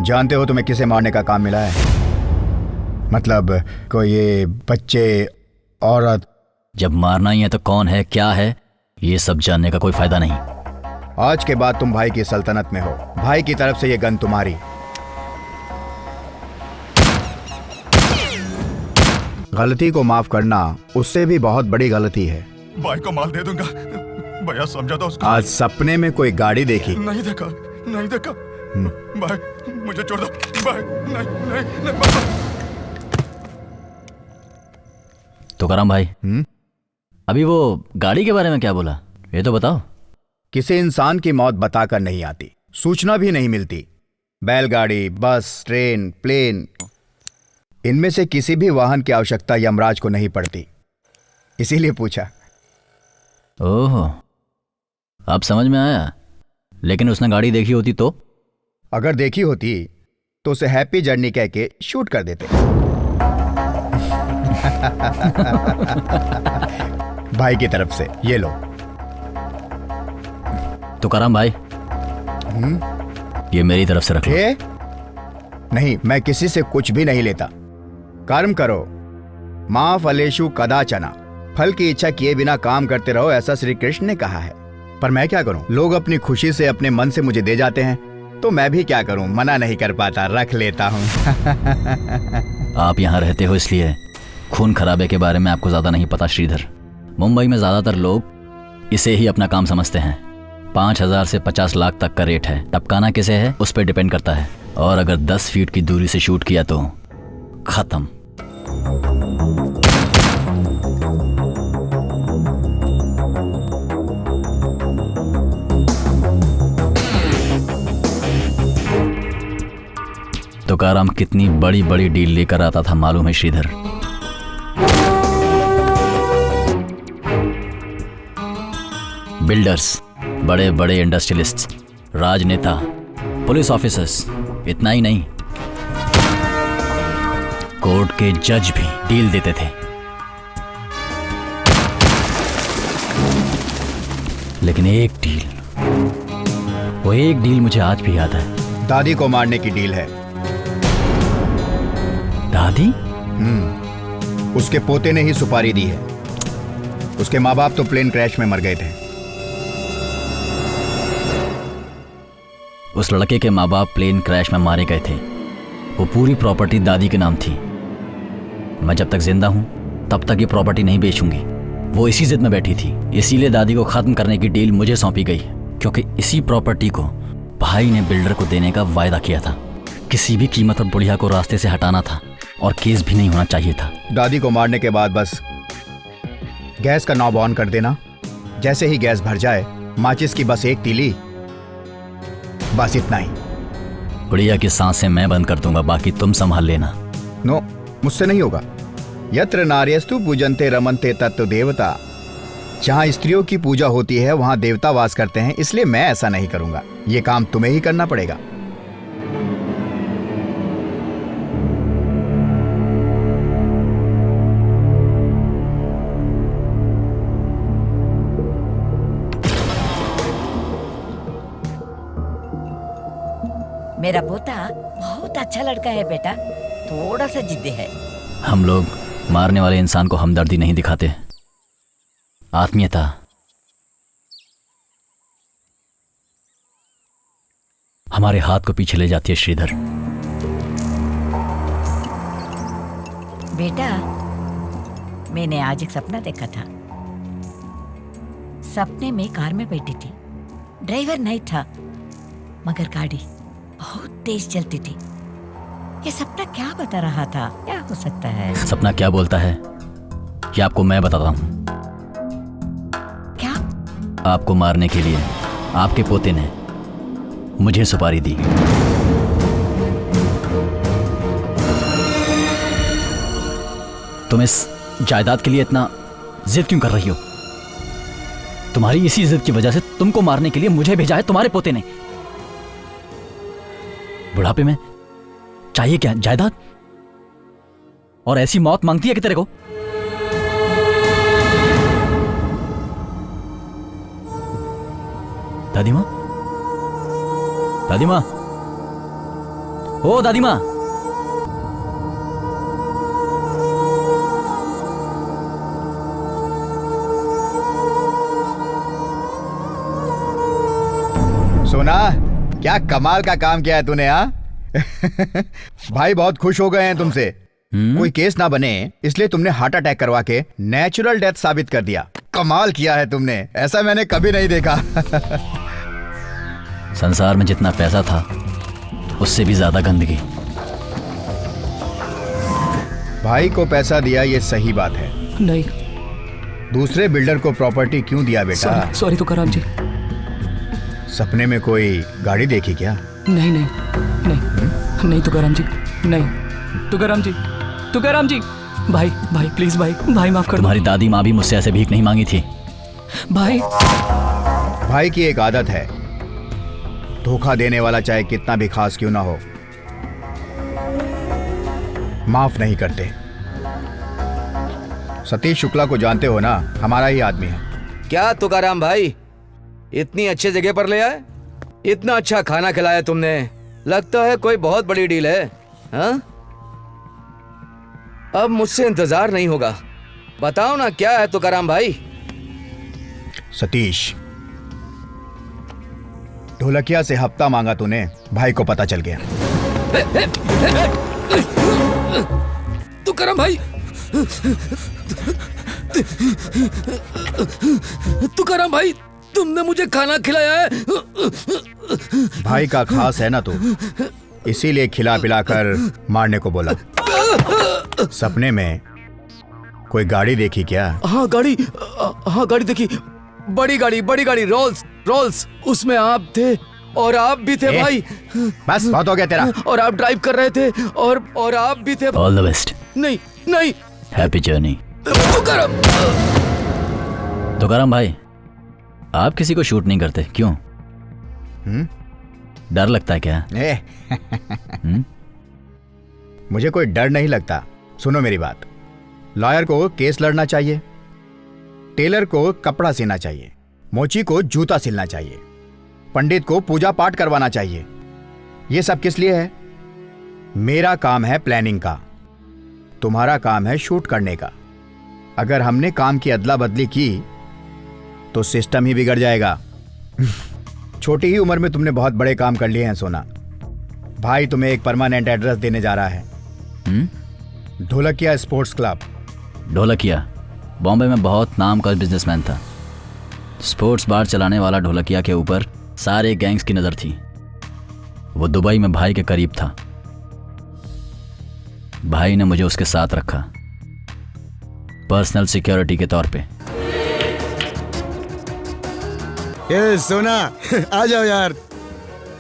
जानते हो तुम्हें किसे मारने का काम मिला है? मतलब कोई ये बच्चे, औरत। जब मारना ही है तो कौन है, क्या है, ये सब जानने का कोई फायदा नहीं। आज के बाद तुम भाई की सल्तनत में हो। भाई की तरफ से ये गन तुम्हारी। गलती को माफ करना उससे भी बहुत बड़ी गलती है। भाई को माल दे दूंगा। भैया समझा था उसको। आज सपने में कोई गाड़ी देखी? नहीं देखा, नहीं देखा। भाई मुझे छोड़ दो। भाई नहीं, नहीं, नहीं, भाई। तुकाराम भाई, अभी वो गाड़ी के बारे में क्या बोला, ये तो बताओ। किसी इंसान की मौत बताकर नहीं आती, सूचना भी नहीं मिलती। बैलगाड़ी, बस, ट्रेन, प्लेन, इनमें से किसी भी वाहन की आवश्यकता यमराज को नहीं पड़ती, इसीलिए पूछा। ओह, अब समझ में आया। लेकिन उसने गाड़ी देखी होती तो? अगर देखी होती तो उसे हैप्पी जर्नी कह के शूट कर देते। भाई की तरफ से ये लो। तुकाराम भाई, ये मेरी तरफ से रख लो। नहीं, मैं किसी से कुछ भी नहीं लेता। कर्म करो, मां फलेषु कदाचन। फल की इच्छा किए बिना काम करते रहो, ऐसा श्री कृष्ण ने कहा है। पर मैं क्या करूं, लोग अपनी खुशी से अपने मन से मुझे दे जाते हैं, तो मैं भी क्या करूं, मना नहीं कर पाता, रख लेता हूं। आप यहाँ रहते हो इसलिए खून खराबे के बारे में आपको ज्यादा नहीं पता श्रीधर। मुंबई में ज्यादातर लोग इसे ही अपना काम समझते हैं। 5,000 से 50 लाख तक का रेट है। टपकाना किसे है उस पर डिपेंड करता है। और अगर 10 फीट की दूरी से शूट किया तो खत्म। तुकाराम कितनी बड़ी बड़ी डील लेकर आता था मालूम है श्रीधर। बिल्डर्स, बड़े बड़े इंडस्ट्रियलिस्ट्स, राजनेता, पुलिस ऑफिसर्स, इतना ही नहीं, कोर्ट के जज भी डील देते थे। लेकिन एक डील, वो एक डील मुझे आज भी याद है। दादी को मारने की डील है। दादी? उसके पोते ने ही सुपारी दी है। उसके माँ बाप तो प्लेन क्रैश में मर गए थे। उस लड़के के माँ बाप प्लेन क्रैश में मारे गए थे। वो पूरी प्रॉपर्टी दादी के नाम थी। मैं जब तक जिंदा हूं तब तक ये प्रॉपर्टी नहीं बेचूंगी। वो इसी जिद में बैठी थी, इसीलिए दादी को खत्म करने की डील मुझे सौंपी गई, क्योंकि इसी प्रॉपर्टी को भाई ने बिल्डर को देने का वायदा किया था। किसी भी कीमत पर बुढ़िया को रास्ते से हटाना था और केस भी नहीं होना चाहिए था। दादी को मारने के बाद बस गैस का नॉब ऑन कर देना। जैसे ही गैस भर जाए, माचिस की बस एक तीली, बस इतना ही। बुढ़िया की सांसें मैं बंद कर दूंगा, बाकी तुम संभाल लेना। नो, मुझसे नहीं होगा। यत्र नार्यस्तु पूजन्ते रमन्ते तत्व देवता। जहां स्त्रियों की पूजा होती है वहां देवता वास करते हैं, इसलिए मैं ऐसा नहीं करूंगा। ये काम तुम्हें ही करना पड़ेगा। मेरा पोता बहुत अच्छा लड़का है बेटा, थोड़ा सा जिद्दी है। हम लोग मारने वाले इंसान को हमदर्दी नहीं दिखाते, आत्मीयता। हमारे हाथ को पीछे ले जाती है श्रीधर। बेटा, मैंने आज एक सपना देखा था। सपने में कार में बैठी थी, ड्राइवर नहीं था, मगर गाड़ी बहुत तेज चलती थी। ये सपना क्या बता रहा था? क्या हो सकता है? सपना क्या बोलता है ये आपको मैं बताता हूँ। क्या? आपको मारने के लिए आपके पोते ने मुझे सुपारी दी। तुम इस जायदाद के लिए इतना जिद क्यों कर रही हो? तुम्हारी इसी जिद की वजह से तुमको मारने के लिए मुझे भेजा है तुम्हारे पोते ने। बुढ़ापे में चाहिए क्या? जायदाद? और ऐसी मौत मांगती है कि तेरे को? दादी माँ, दादी माँ, ओ दादी माँ, सोना, क्या कमाल का काम किया है तूने। हाँ भाई बहुत खुश हो गए हैं तुमसे। कोई केस ना बने इसलिए तुमने हार्ट अटैक करवा के नेचुरल डेथ साबित कर दिया। कमाल किया है तुमने, ऐसा मैंने कभी नहीं देखा। संसार में जितना पैसा था उससे भी ज्यादा गंदगी। भाई को पैसा दिया ये सही बात है। नहीं। दूसरे बिल्डर को प्रॉपर्टी क्यों दिया बेटा? सॉरी तुकाराम जी। सपने में कोई गाड़ी देखी क्या? नहीं नहीं नहीं नहीं तुकाराम जी, नहीं। तुकाराम जी, तुकाराम जी, भाई भाई प्लीज भाई, भाई माफ कर दो। तुम्हारी दादी माँ भी मुझसे ऐसे भीख नहीं मांगी थी। भाई की एक आदत है, धोखा देने वाला चाहे कितना भी खास क्यों ना हो माफ नहीं करते। सतीश शुक्ला को जानते हो ना, हमारा ही आदमी है। क्या तुकाराम भाई, इतनी अच्छे जगह पर ले आए, इतना अच्छा खाना खिलाया तुमने, लगता है कोई बहुत बड़ी डील है। हाँ? अब मुझसे इंतजार नहीं होगा, बताओ ना क्या है तुकाराम भाई। सतीश, ढोलकिया से हफ्ता मांगा तूने, भाई को पता चल गया। तुकाराम भाई, तुकाराम भाई, तुमने मुझे खाना खिलाया है। भाई का खास है ना तू, इसीलिए खिला पिलाकर मारने को बोला। सपने में कोई गाड़ी देखी क्या? हाँ गाड़ी देखी, बड़ी गाड़ी, रोल्स, उसमें आप थे और आप भी थे भाई। बस बहुत हो गया तेरा। और आप ड्राइव कर रहे थे और आप भी थे। All the best. नहीं हैप्पी जर्नी। तुकाराम भाई, आप किसी को शूट नहीं करते क्यों? डर लगता है क्या? मुझे कोई डर नहीं लगता। सुनो मेरी बात, लॉयर को केस लड़ना चाहिए, टेलर को कपड़ा सीना चाहिए, मोची को जूता सिलना चाहिए, पंडित को पूजा पाठ करवाना चाहिए। ये सब किस लिए है? मेरा काम है प्लानिंग का, तुम्हारा काम है शूट करने का। अगर हमने काम की अदला बदली की तो सिस्टम ही बिगड़ जाएगा। छोटी ही उम्र में तुमने बहुत बड़े काम कर लिए हैं सोना। भाई तुम्हें एक परमानेंट एड्रेस देने जा रहा है, ढोलकिया स्पोर्ट्स क्लब। ढोलकिया बॉम्बे में बहुत नाम का बिजनेसमैन था। स्पोर्ट्स बार चलाने वाला ढोलकिया के ऊपर सारे गैंग्स की नजर थी। वो दुबई में भाई के करीब था। भाई ने मुझे उसके साथ रखा, पर्सनल सिक्योरिटी के तौर पे। ए सोना, आ जाओ यार।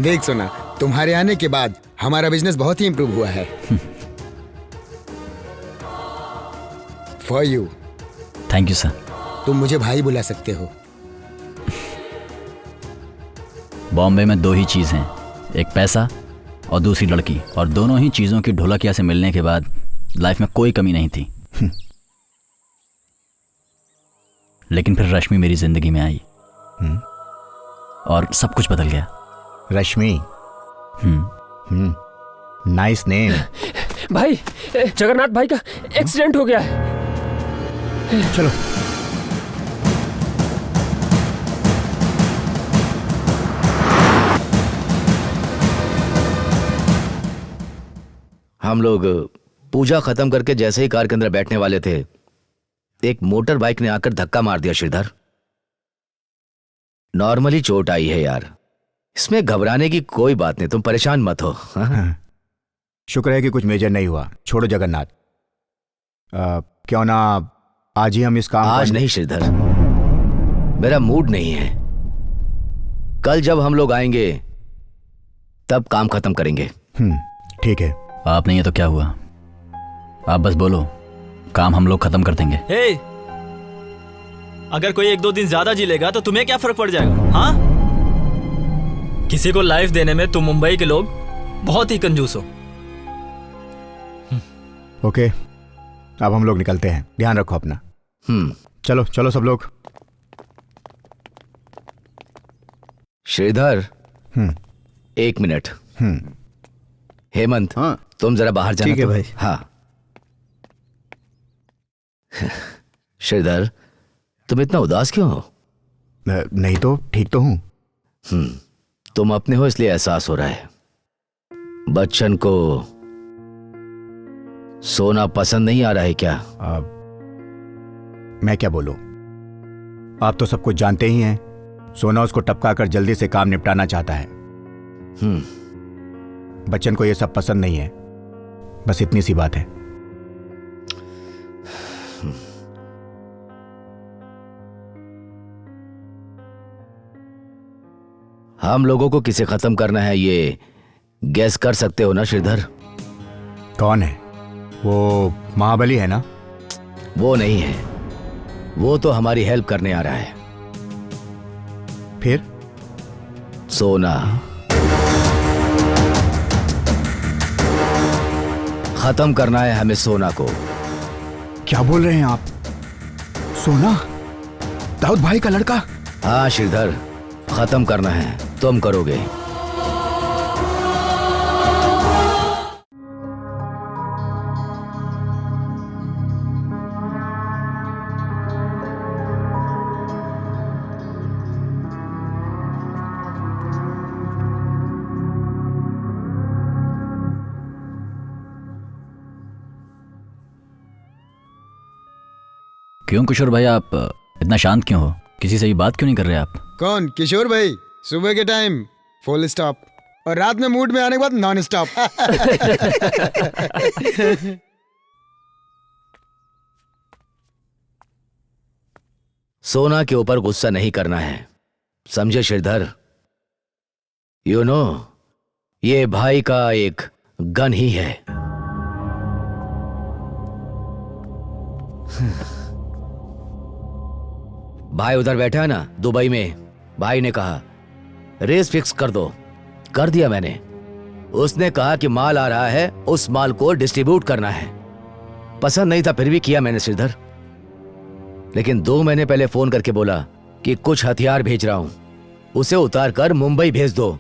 देख सोना, तुम्हारे आने के बाद हमारा बिजनेस बहुत ही इंप्रूव हुआ है। For you. Thank you sir. तुम मुझे भाई बुला सकते हो। बॉम्बे में दो ही चीज हैं, एक पैसा और दूसरी लड़की, और दोनों ही चीजों की ढोलकिया से मिलने के बाद लाइफ में कोई कमी नहीं थी। लेकिन फिर रश्मि मेरी जिंदगी में आई और सब कुछ बदल गया। रश्मि, नाइस नेम। भाई, जगन्नाथ भाई का एक्सीडेंट हो गया है। चलो। हम लोग पूजा खत्म करके जैसे ही कार के अंदर बैठने वाले थे, एक मोटर बाइक ने आकर धक्का मार दिया श्रीधर। नॉर्मली चोट आई है यार, इसमें घबराने की कोई बात नहीं, तुम परेशान मत हो। हाँ? शुक्र है कि कुछ मेजर नहीं हुआ। छोड़ो जगन्नाथ, क्यों ना आज ही हम इस काम आज नहीं श्रीधर, मेरा मूड नहीं है। कल जब हम लोग आएंगे तब काम खत्म करेंगे। ठीक है। आप नहीं है तो क्या हुआ, आप बस बोलो, काम हम लोग खत्म कर देंगे। हे, अगर कोई 1-2 दिन ज्यादा जी लेगा तो तुम्हें क्या फर्क पड़ जाएगा? हाँ, किसी को लाइफ देने में तुम मुंबई के लोग बहुत ही कंजूस हो। ओके, अब हम लोग निकलते हैं, ध्यान रखो अपना। चलो चलो सब लोग। श्रीधर, 1 मिनट। हेमंत, तुम जरा बाहर जाना। ठीक है भाई। हाँ। श्रीधर, तुम इतना उदास क्यों हो? नहीं तो ठीक तो हूं। तुम अपने हो इसलिए एहसास हो रहा है। बच्चन को सोना पसंद नहीं आ रहा है क्या? मैं क्या बोलूं, आप तो सब कुछ जानते ही हैं। सोना उसको टपका कर जल्दी से काम निपटाना चाहता है। बच्चन को ये सब पसंद नहीं है, बस इतनी सी बात है। हम लोगों को किसे खत्म करना है ये गैस कर सकते हो ना श्रीधर? कौन है वो? महाबली है ना? वो नहीं है, वो तो हमारी हेल्प करने आ रहा है। फिर? सोना। खत्म करना है हमें सोना को। क्या बोल रहे हैं आप? सोना? दाऊद भाई का लड़का? हाँ श्रीधर, खत्म करना है, तुम करोगे। क्यों किशोर भाई, आप इतना शांत क्यों हो? किसी से भी बात क्यों नहीं कर रहे आप? कौन? किशोर भाई? सुबह के टाइम फुल स्टॉप और रात में मूड में आने के बाद नॉन स्टॉप। सोना के ऊपर गुस्सा नहीं करना है, समझे श्रीधर? यू नो, ये भाई का एक गन ही है। भाई उधर बैठा है ना दुबई में। भाई ने कहा रेस फिक्स कर दो, कर दिया मैंने। उसने कहा कि माल आ रहा है, उस माल को डिस्ट्रीब्यूट करना है। पसंद नहीं था फिर भी किया मैंने श्रीधर। लेकिन 2 महीने पहले फोन करके बोला कि कुछ हथियार भेज रहा हूं, उसे उतार कर मुंबई भेज दो।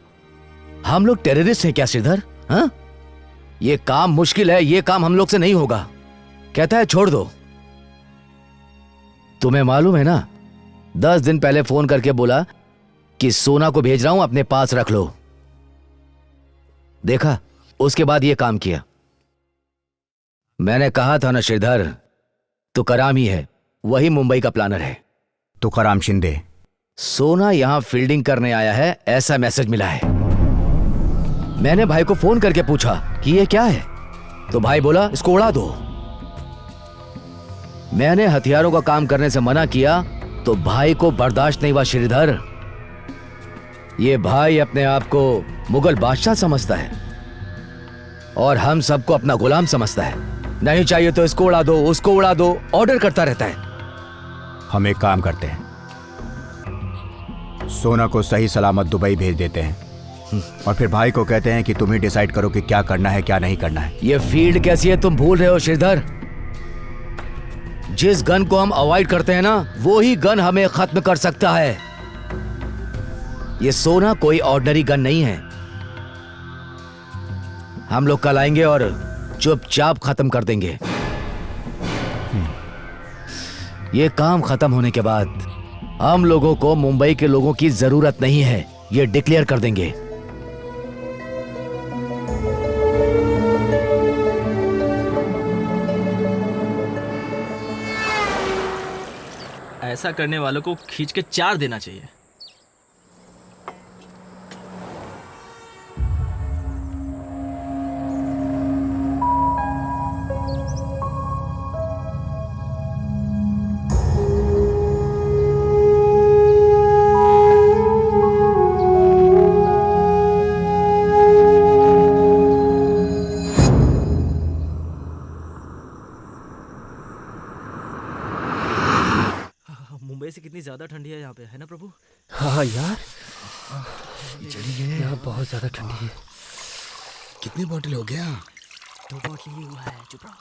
हम लोग टेररिस्ट हैं क्या श्रीधर? हाँ, ये काम मुश्किल है, ये काम हम लोग से नहीं होगा। कहता है छोड़ दो। तुम्हें मालूम है ना, 10 दिन पहले फोन करके बोला कि सोना को भेज रहा हूं, अपने पास रख लो। देखा, उसके बाद ये काम किया। मैंने कहा था ना श्रीधर, तुकाराम ही है, वही मुंबई का प्लानर है। तुकाराम शिंदे? सोना यहां फील्डिंग करने आया है, ऐसा मैसेज मिला है। मैंने भाई को फोन करके पूछा कि ये क्या है, तो भाई बोला इसको उड़ा दो। मैंने हथियारों का काम करने से मना किया तो भाई को बर्दाश्त नहीं हुआ श्रीधर। ये भाई अपने आप को मुगल बादशाह समझता है और हम सबको अपना गुलाम समझता है। नहीं चाहिए तो इसको उड़ा दो, उसको उड़ा दो, ऑर्डर करता रहता है। हम एक काम करते हैं, सोना को सही सलामत दुबई भेज देते हैं और फिर भाई को कहते हैं कि तुम ही डिसाइड करो कि क्या करना है क्या नहीं करना है। ये फील्ड कैसी है तुम भूल रहे हो श्रीधर? जिस गन को हम अवॉइड करते हैं ना, वो ही गन हमें खत्म कर सकता है। ये सोना कोई ऑर्डिनरी गन नहीं है। हम लोग कल आएंगे और चुपचाप खत्म कर देंगे। ये काम खत्म होने के बाद हम लोगों को मुंबई के लोगों की जरूरत नहीं है, ये डिक्लेयर कर देंगे। ऐसा करने वालों को खींच के 4 देना चाहिए। बाबू। हाँ यार, यहाँ बहुत ज्यादा ठंडी है। कितनी बॉटल हो गया? 2 बॉटल ही हुआ है, चुप रहो।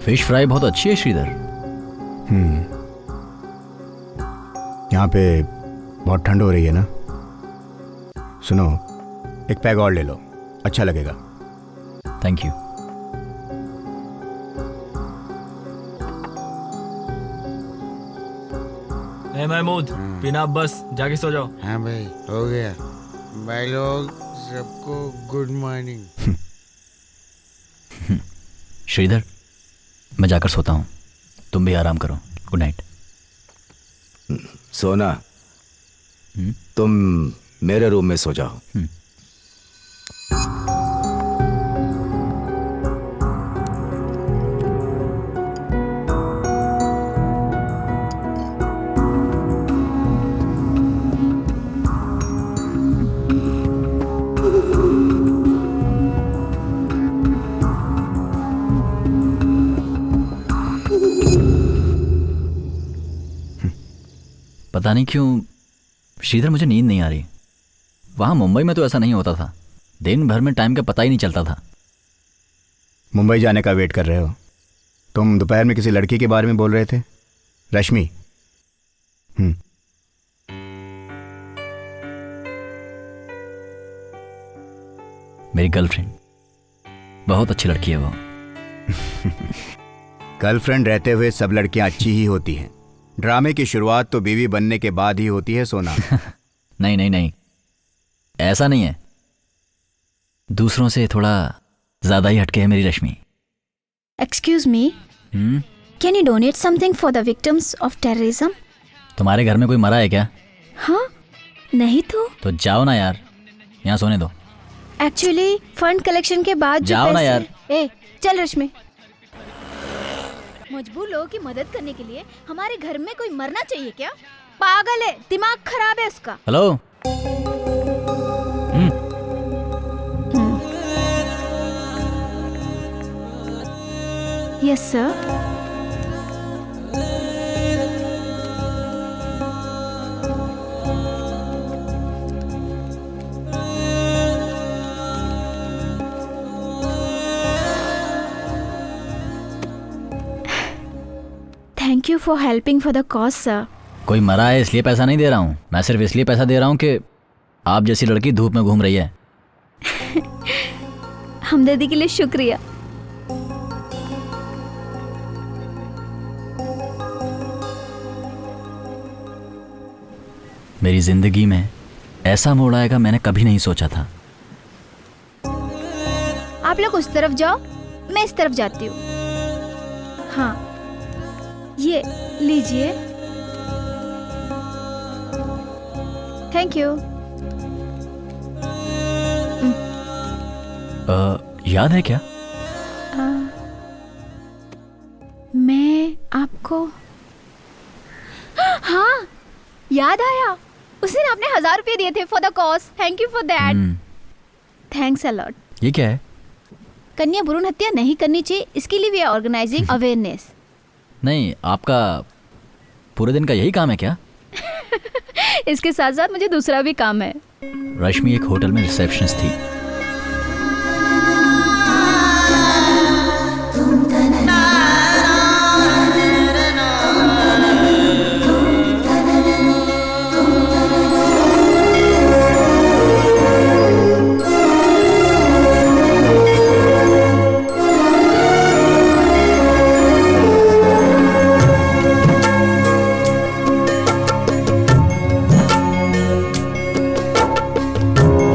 फिश फ्राई बहुत अच्छी है श्रीधर। यहाँ पे बहुत ठंड हो रही है ना। सुनो, एक पैग और ले लो, अच्छा लगेगा। Thank you. ए महमूद, पीना अब बस, जाके सो जाओ। हाँ भाई, हो गया। भाई लोग सबको गुड मॉर्निंग। श्रीधर, मैं जाकर सोता हूँ, तुम भी आराम करो। Good night. सोना, तुम मेरे रूम में सो जाओ। पता नहीं क्यों श्रीधर मुझे नींद नहीं आ रही। वहाँ मुंबई में तो ऐसा नहीं होता था, दिन भर में टाइम का पता ही नहीं चलता था। मुंबई जाने का वेट कर रहे हो? तुम दोपहर में किसी लड़की के बारे में बोल रहे थे, रश्मि। मेरी गर्लफ्रेंड, बहुत अच्छी लड़की है वो। गर्लफ्रेंड रहते हुए सब लड़कियां अच्छी ही होती हैं। ड्रामे की शुरुआत तो बीवी बनने के बाद ही होती है सोना। नहीं नहीं नहीं, ऐसा नहीं है। दूसरों से थोड़ा ज्यादा ही हटके है मेरी रश्मि। Excuse me, can you donate something for the victims of terrorism? तुम्हारे घर में कोई मरा है क्या? हाँ, नहीं तो जाओ ना यार, यहाँ सोने दो। एक्चुअली फंड कलेक्शन के बाद जो जाओ ना यार। ए, चल रश्मि। मजबूर लोगों की मदद करने के लिए हमारे घर में कोई मरना चाहिए क्या? पागल है, दिमाग खराब है उसका। Hello. Yes sir. Thank you for helping for the cause sir. कोई मरा है इसलिए पैसा नहीं दे रहा हूँ, मैं सिर्फ इसलिए पैसा दे रहा हूँ कि आप जैसी लड़की धूप में घूम रही है। हमदर्दी के लिए शुक्रिया। मेरी जिंदगी में ऐसा मोड़ आएगा मैंने कभी नहीं सोचा था। आप लोग उस तरफ जाओ, मैं इस तरफ जाती हूँ। हाँ, ये लीजिए। Thank you. याद है क्या? मैं आपको, हाँ याद आया। उस दिन आपने 1000 रुपये दिए थे for the cause. Thank you for that. Thanks a lot. ये क्या है? कन्या भ्रूण हत्या नहीं करनी चाहिए, इसके लिए वी आर ऑर्गेनाइजिंग अवेयरनेस। नहीं, आपका पूरे दिन का यही काम है क्या? इसके साथ साथ मुझे दूसरा भी काम है। रश्मि एक होटल में रिसेप्शनिस्ट थी।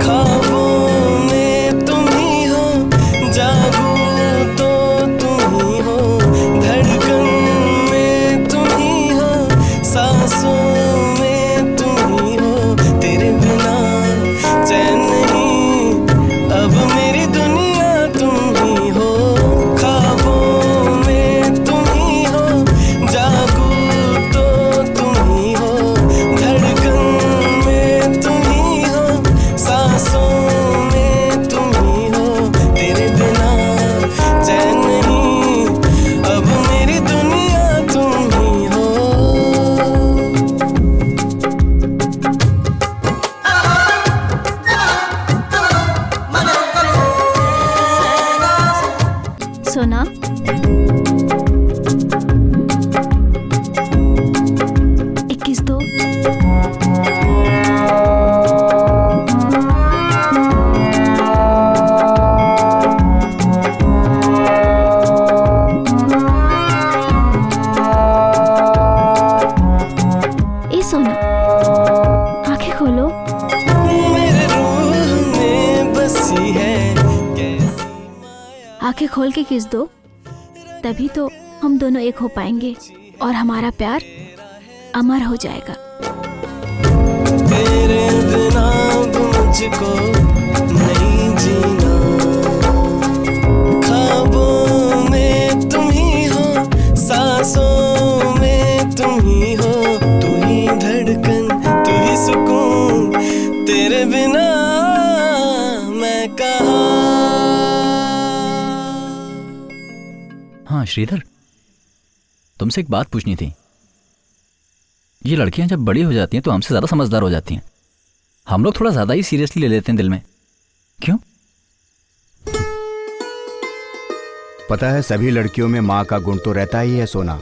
ख्वाबों आंखें खोल के किस दो, तभी तो हम दोनों एक हो पाएंगे और हमारा प्यार अमर हो जाएगा। तेरे बिना मुझको नहीं जीना, ख्वाबों में तुम ही हो, सांसों में तुम ही हो, तू ही धड़कन तू ही सुकून, तेरे बिना मैं कहाँ। हाँ श्रीधर, तुमसे एक बात पूछनी थी। ये लड़कियां जब बड़ी हो जाती हैं तो हमसे ज़्यादा समझदार हो जाती हैं। हम लोग थोड़ा ज़्यादा ही सीरियसली ले लेते हैं दिल में, क्यों? पता है, सभी लड़कियों में माँ का गुण तो रहता ही है सोना।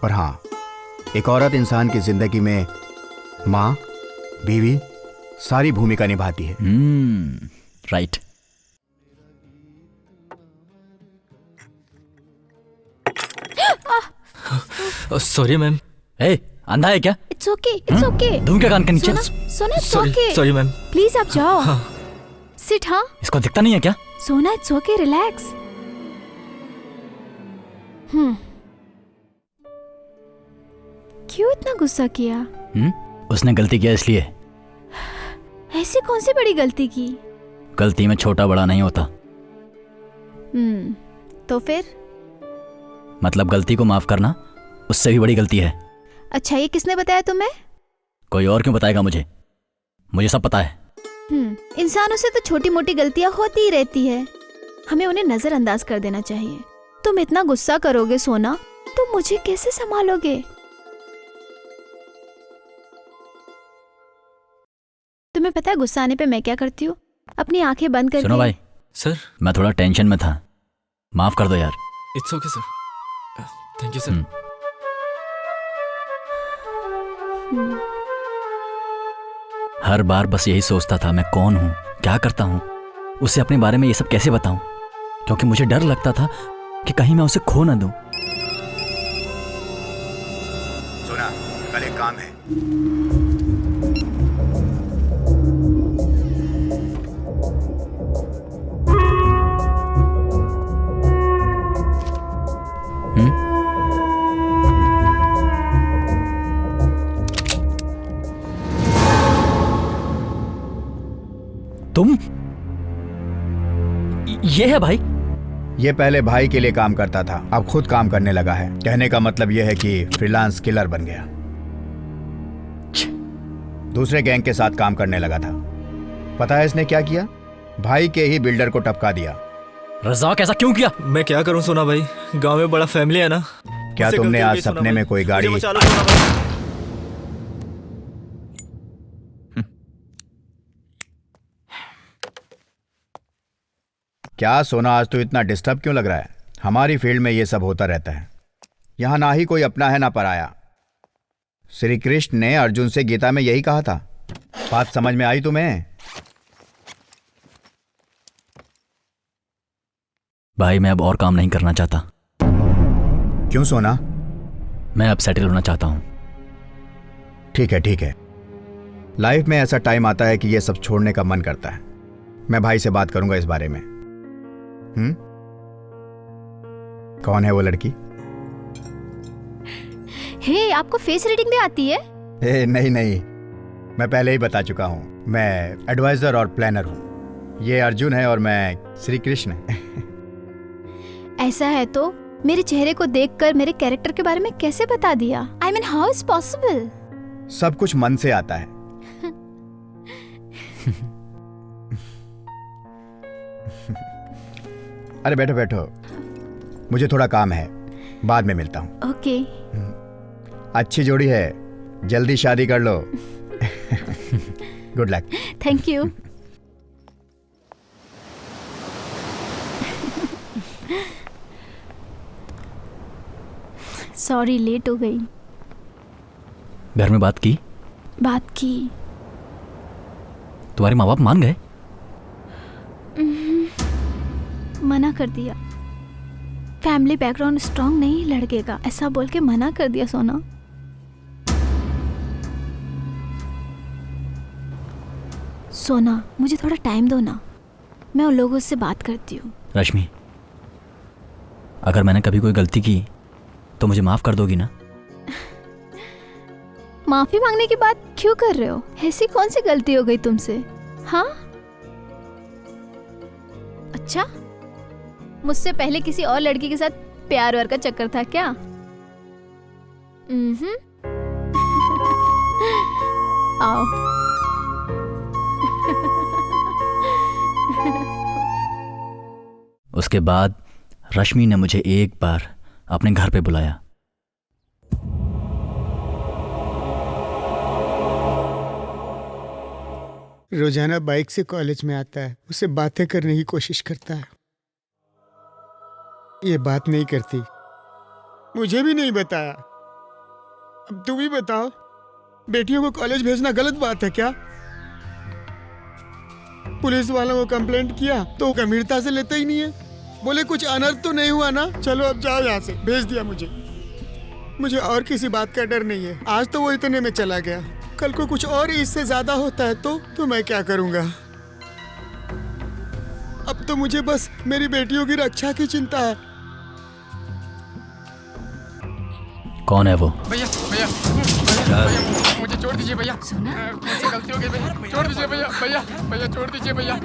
और हाँ, एक औरत इंसान की जिंदगी में माँ, बीवी, सारी भूमिका निभाती है। राइट। Sorry ma'am. ए, अंधा है क्या? It's okay, it's okay. धूम के कान के नीचे। सोना it's okay. Sorry ma'am. Please आप जाओ। सिट। हाँ, इसको दिखता नहीं है क्या? सोना इट्स ओके, रिलैक्स। क्यों इतना गुस्सा किया? उसने गलती किया इसलिए। ऐसी कौन सी बड़ी गलती की? गलती में छोटा बड़ा नहीं होता। तो फिर? मतलब गलती को माफ करना उससे भी बड़ी गलती है। अच्छा, ये किसने बताया तुम्हें? कोई और क्यों बताएगा मुझे? मुझे सब पता है। इंसानों से तो छोटी मोटी गलतियां होती ही रहती है, हमें उन्हें नजरअंदाज कर देना चाहिए। तुम इतना गुस्सा करोगे सोना तो मुझे कैसे संभालोगे? तुम्हें पता है गुस्सा आने पे मैं क्या करती हूँ? अपनी आंखें बंद करके। सुनो भाई। सर, मैं थोड़ा टेंशन में था, माफ कर दो यार। It's okay sir, thank you sir. हर बार बस यही सोचता था, मैं कौन हूँ, क्या करता हूँ, उसे अपने बारे में ये सब कैसे बताऊं, क्योंकि मुझे डर लगता था कि कहीं मैं उसे खो ना दूं। सुना, कल एक काम है। तुम? ये है भाई? ये पहले भाई के लिए काम करता था, अब खुद काम करने लगा है। कहने का मतलब यह है कि फ्रीलांस किलर बन गया। दूसरे गैंग के साथ काम करने लगा था। पता है इसने क्या किया? भाई के ही बिल्डर को टपका दिया। रज़ाक ऐसा क्यों किया? मैं क्या करूं सोना भाई, गांव में बड़ा फैमिली है ना। क्या तुमने आज सपने में कोई गाड़ी? क्या सोना, आज तो इतना डिस्टर्ब क्यों लग रहा है? हमारी फील्ड में ये सब होता रहता है। यहां ना ही कोई अपना है ना पराया। श्री कृष्ण ने अर्जुन से गीता में यही कहा था। बात समझ में आई तुम्हें? भाई मैं अब और काम नहीं करना चाहता। क्यों सोना? मैं अब सेटल होना चाहता हूं। ठीक है ठीक है, लाइफ में ऐसा टाइम आता है कि ये सब छोड़ने का मन करता है। मैं भाई से बात करूंगा इस बारे में। कौन है वो लड़की? हे, आपको फेस रीडिंग भी आती है? नहीं नहीं, मैं पहले ही बता चुका हूँ। मैं एडवाइजर और प्लानर हूँ। ये अर्जुन है और मैं श्री कृष्ण। ऐसा है तो मेरे चेहरे को देखकर मेरे कैरेक्टर के बारे में कैसे बता दिया? I mean, how is possible? सब कुछ मन से आता है। अरे बैठो बैठो, मुझे थोड़ा काम है, बाद में मिलता हूँ। ओके। अच्छी जोड़ी है, जल्दी शादी कर लो। Good luck. Thank you. Sorry, late हो गई। घर में बात की? बात की। तुम्हारे माँ बाप मान गए? मना कर दिया। फैमिली बैकग्राउंड स्ट्रांग नहीं लड़के का, ऐसा बोल के मना कर दिया सोना। सोना, मुझे थोड़ा टाइम दो ना, मैं उन लोगों से बात करती हूँ। रश्मि, अगर मैंने कभी कोई गलती की तो मुझे माफ कर दोगी ना? माफी मांगने की बात क्यों कर रहे हो? ऐसी कौन सी गलती हो गई तुमसे? हाँ, अच्छा, मुझसे पहले किसी और लड़की के साथ प्यार वार का चक्कर था क्या? आओ। उसके बाद रश्मि ने मुझे एक बार अपने घर पे बुलाया। रोजाना बाइक से कॉलेज में आता है, उससे बातें करने की कोशिश करता है। ये बात नहीं करती, मुझे भी नहीं बताया। अब तुम ही बताओ, बेटियों को कॉलेज भेजना गलत बात है क्या? पुलिस वालों को कंप्लेंट किया तो गंभीरता से लेते ही नहीं है। बोले कुछ अनर्थ तो नहीं हुआ ना, चलो अब जाओ यहाँ से, भेज दिया मुझे और किसी बात का डर नहीं है। आज तो वो इतने में चला गया, कल को कुछ और इससे ज्यादा होता है तो मैं क्या करूंगा? अब तो मुझे बस मेरी बेटियों की रक्षा की चिंता है। कौन है वो? भैया भैया मुझे छोड़ दीजिए भैया, मुझसे गलती हो गई भैया, छोड़ दीजिए भैया, भैया छोड़ दीजिए भैया,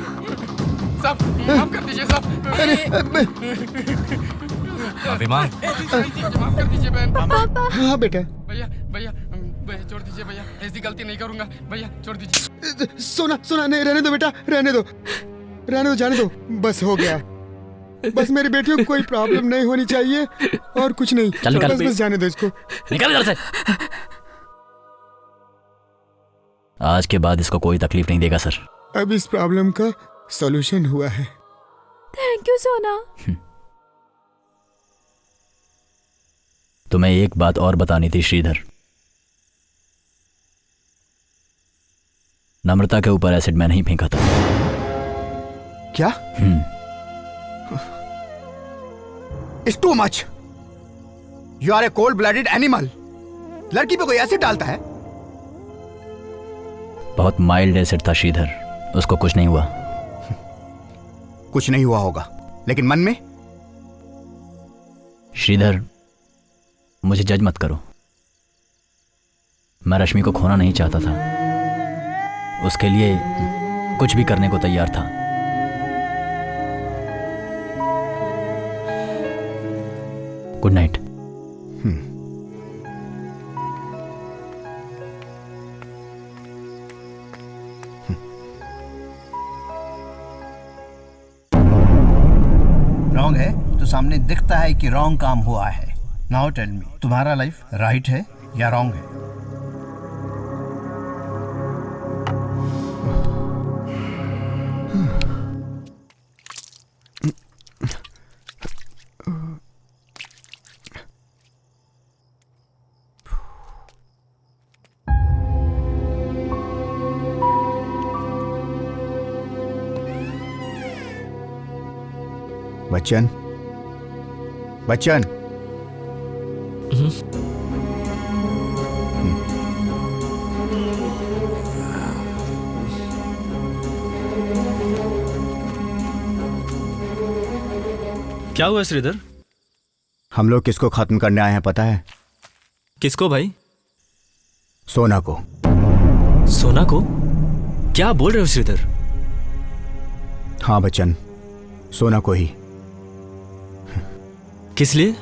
साहब माफ कर दीजिए साहब। अभिमान, माफ कर दीजिए बहन। हाँ बेटा। भैया छोड़ दीजिए भैया, ऐसी गलती नहीं करूंगा भैया, छोड़ दीजिए। सोना नहीं, रहने दो बेटा, रहने दो, जाने दो, बस हो गया। बस मेरी बेटियों को कोई प्रॉब्लम नहीं होनी चाहिए और कुछ नहीं। बस जाने दो इसको, निकल इधर से। आज के बाद इसको कोई तकलीफ नहीं देगा सर। अब इस प्रॉब्लम का सॉल्यूशन हुआ है। थैंक यू सोना। तुम्हें एक बात और बतानी थी श्रीधर। नम्रता के ऊपर एसिड मैंने ही फेंका था। क्या? It's too much. You are a cold-blooded animal. लड़की पे कोई एसिड डालता है? बहुत माइल्ड एसिड था श्रीधर, उसको कुछ नहीं हुआ। कुछ नहीं हुआ होगा, लेकिन मन में? श्रीधर, मुझे जज मत करो। मैं रश्मि को खोना नहीं चाहता था, उसके लिए कुछ भी करने को तैयार था। Good night. रॉन्ग है तो सामने दिखता है कि रॉन्ग काम हुआ है। नाउ टेल मी, तुम्हारा लाइफ राइट है या रॉन्ग है? बच्चन, बच्चन, क्या हुआ श्रीधर? हम लोग किसको खत्म करने आए हैं पता है? किसको भाई? सोना को। सोना को? क्या बोल रहे हो श्रीधर? हाँ बच्चन, सोना को ही। किस लिए?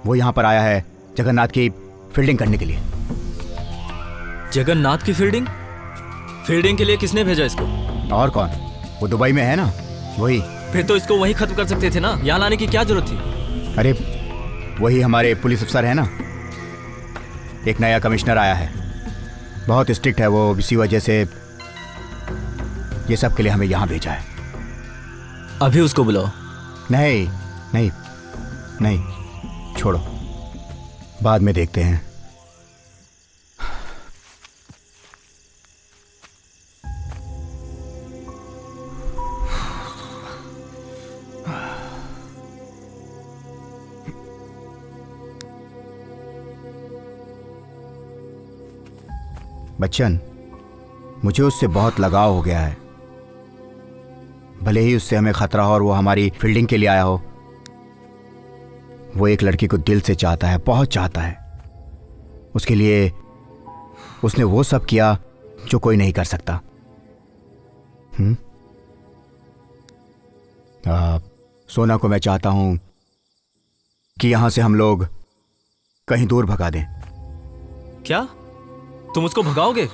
वो यहां पर आया है जगन्नाथ की फील्डिंग करने के लिए। जगन्नाथ की फील्डिंग? फील्डिंग के लिए किसने भेजा इसको? और कौन? वो दुबई में है ना, वही। फिर तो इसको वहीं खत्म कर सकते थे ना, यहाँ लाने की क्या जरूरत थी? अरे वही हमारे पुलिस अफसर है ना, एक नया कमिश्नर आया है, बहुत स्ट्रिक्ट है वो, इसी वजह से ये सब के लिए हमें यहाँ भेजा है। अभी उसको बुलाओ। नहीं नहीं नहीं, छोड़ो, बाद में देखते हैं। बच्चन, मुझे उससे बहुत लगाव हो गया है। भले ही उससे हमें खतरा हो और वो हमारी फील्डिंग के लिए आया हो, वो एक लड़की को दिल से चाहता है, बहुत चाहता है। उसके लिए उसने वो सब किया जो कोई नहीं कर सकता। सोना को मैं चाहता हूं कि यहां से हम लोग कहीं दूर भगा दें। क्या तुम उसको भगाओगे?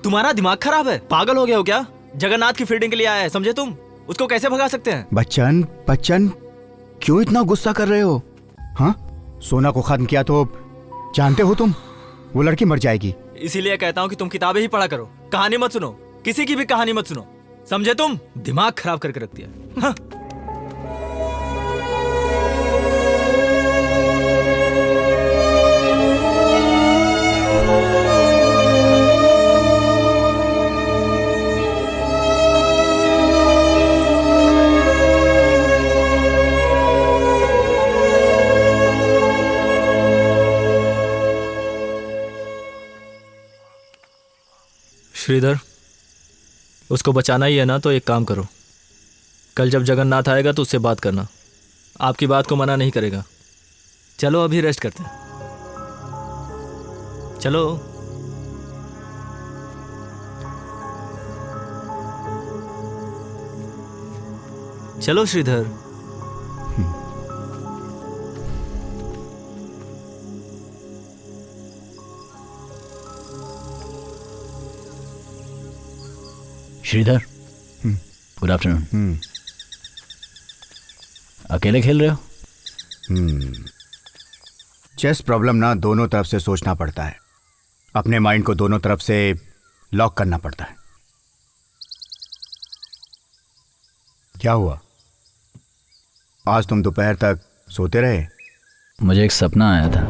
तुम्हारा दिमाग खराब है, पागल हो गए हो क्या? जगन्नाथ की फील्डिंग के लिए आया है, समझे तुम? उसको कैसे भगा सकते हैं? बच्चन बच्चन, क्यों इतना गुस्सा कर रहे हो? हाँ, सोना को खत्म किया तो जानते हो तुम, वो लड़की मर जाएगी। इसीलिए कहता हूँ कि तुम किताबें ही पढ़ा करो, कहानी मत सुनो, किसी की भी कहानी मत सुनो, समझे तुम? दिमाग खराब करके रख दिया। हाँ। श्रीधर, उसको बचाना ही है ना, तो एक काम करो, कल जब जगन्नाथ आएगा तो उससे बात करना, आपकी बात को मना नहीं करेगा। चलो अभी रेस्ट करते हैं, चलो। चलो श्रीधर। Shridhar, good afternoon. अकेले खेल रहे हो? चेस प्रॉब्लम ना दोनों तरफ से सोचना पड़ता है, अपने माइंड को दोनों तरफ से लॉक करना पड़ता है। क्या हुआ? आज तुम दोपहर तक सोते रहे? मुझे एक सपना आया था,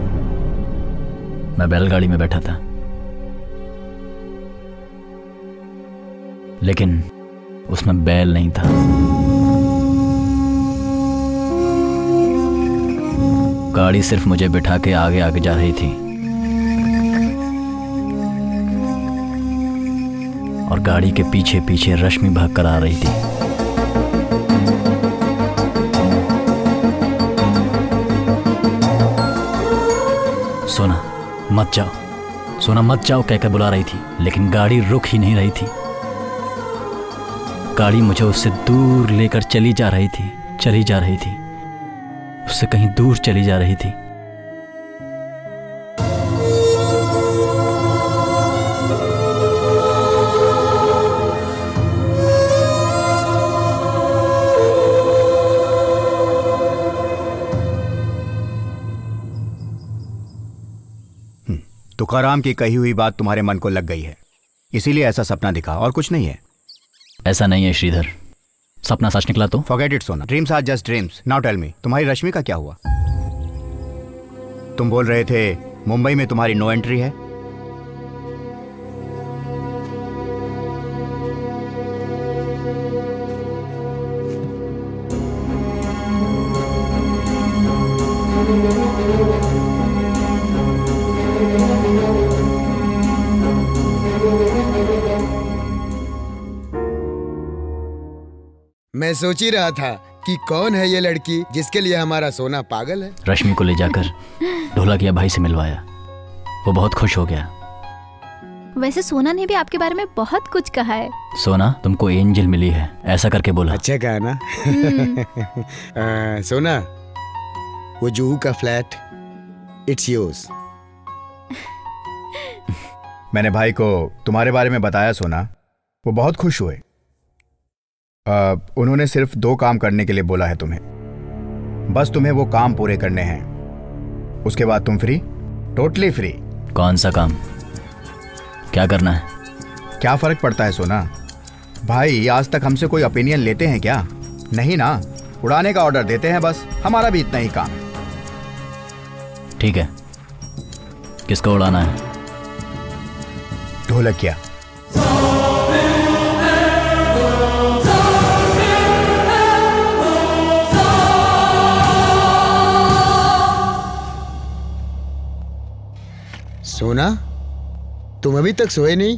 मैं बैलगाड़ी में बैठा था, लेकिन उसमें बैल नहीं था। गाड़ी सिर्फ मुझे बिठा के आगे आगे जा रही थी और गाड़ी के पीछे पीछे रश्मि भाग कर आ रही थी। सोना मत जाओ, सोना मत जाओ कहकर बुला रही थी, लेकिन गाड़ी रुक ही नहीं रही थी। गाड़ी मुझे उससे दूर लेकर चली जा रही थी, चली जा रही थी, उससे कहीं दूर चली जा रही थी। तुकाराम की कही हुई बात तुम्हारे मन को लग गई है, इसीलिए ऐसा सपना दिखा, और कुछ नहीं है। ऐसा नहीं है श्रीधर, सपना सच निकला तो? Forget it Sona, dreams are just dreams. Now tell me, तुम्हारी रश्मि का क्या हुआ? तुम बोल रहे थे मुंबई में तुम्हारी नो एंट्री है। मैं सोच ही रहा था कि कौन है ये लड़की जिसके लिए हमारा सोना पागल है। रश्मि को ले जाकर ढोलकिया भाई से मिलवाया, वो बहुत खुश हो गया। वैसे सोना ने भी आपके बारे में बहुत कुछ कहा है। सोना तुमको एंजल मिली है ऐसा करके बोला। अच्छा कहा ना। सोना, वो जूहू का फ्लैट इट्स योर्स। मैंने भाई को तुम्हारे बारे में बताया सोना, वो बहुत खुश हुए। उन्होंने सिर्फ 2 काम करने के लिए बोला है तुम्हें, बस तुम्हें वो काम पूरे करने हैं, उसके बाद तुम फ्री, टोटली फ्री। कौन सा काम, क्या करना है? क्या फर्क पड़ता है सोना, भाई आज तक हमसे कोई ओपिनियन लेते हैं क्या? नहीं ना, उड़ाने का ऑर्डर देते हैं बस, हमारा भी इतना ही काम है। ठीक है, किसको उड़ाना है? ढोलकिया। सोना, तुम अभी तक सोए नहीं?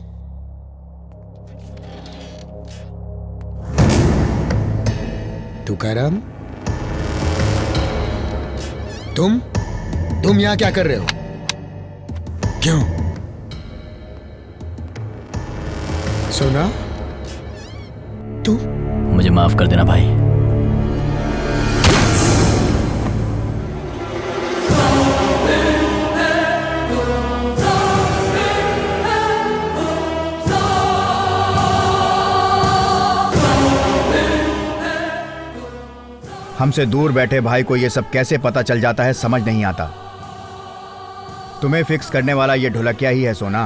तुकाराम, तुम यहाँ क्या कर रहे हो? क्यों? सोना, मुझे माफ कर देना भाई। हमसे दूर बैठे भाई को ये सब कैसे पता चल जाता है समझ नहीं आता। तुम्हें फिक्स करने वाला ये ढोलकिया ही है सोना।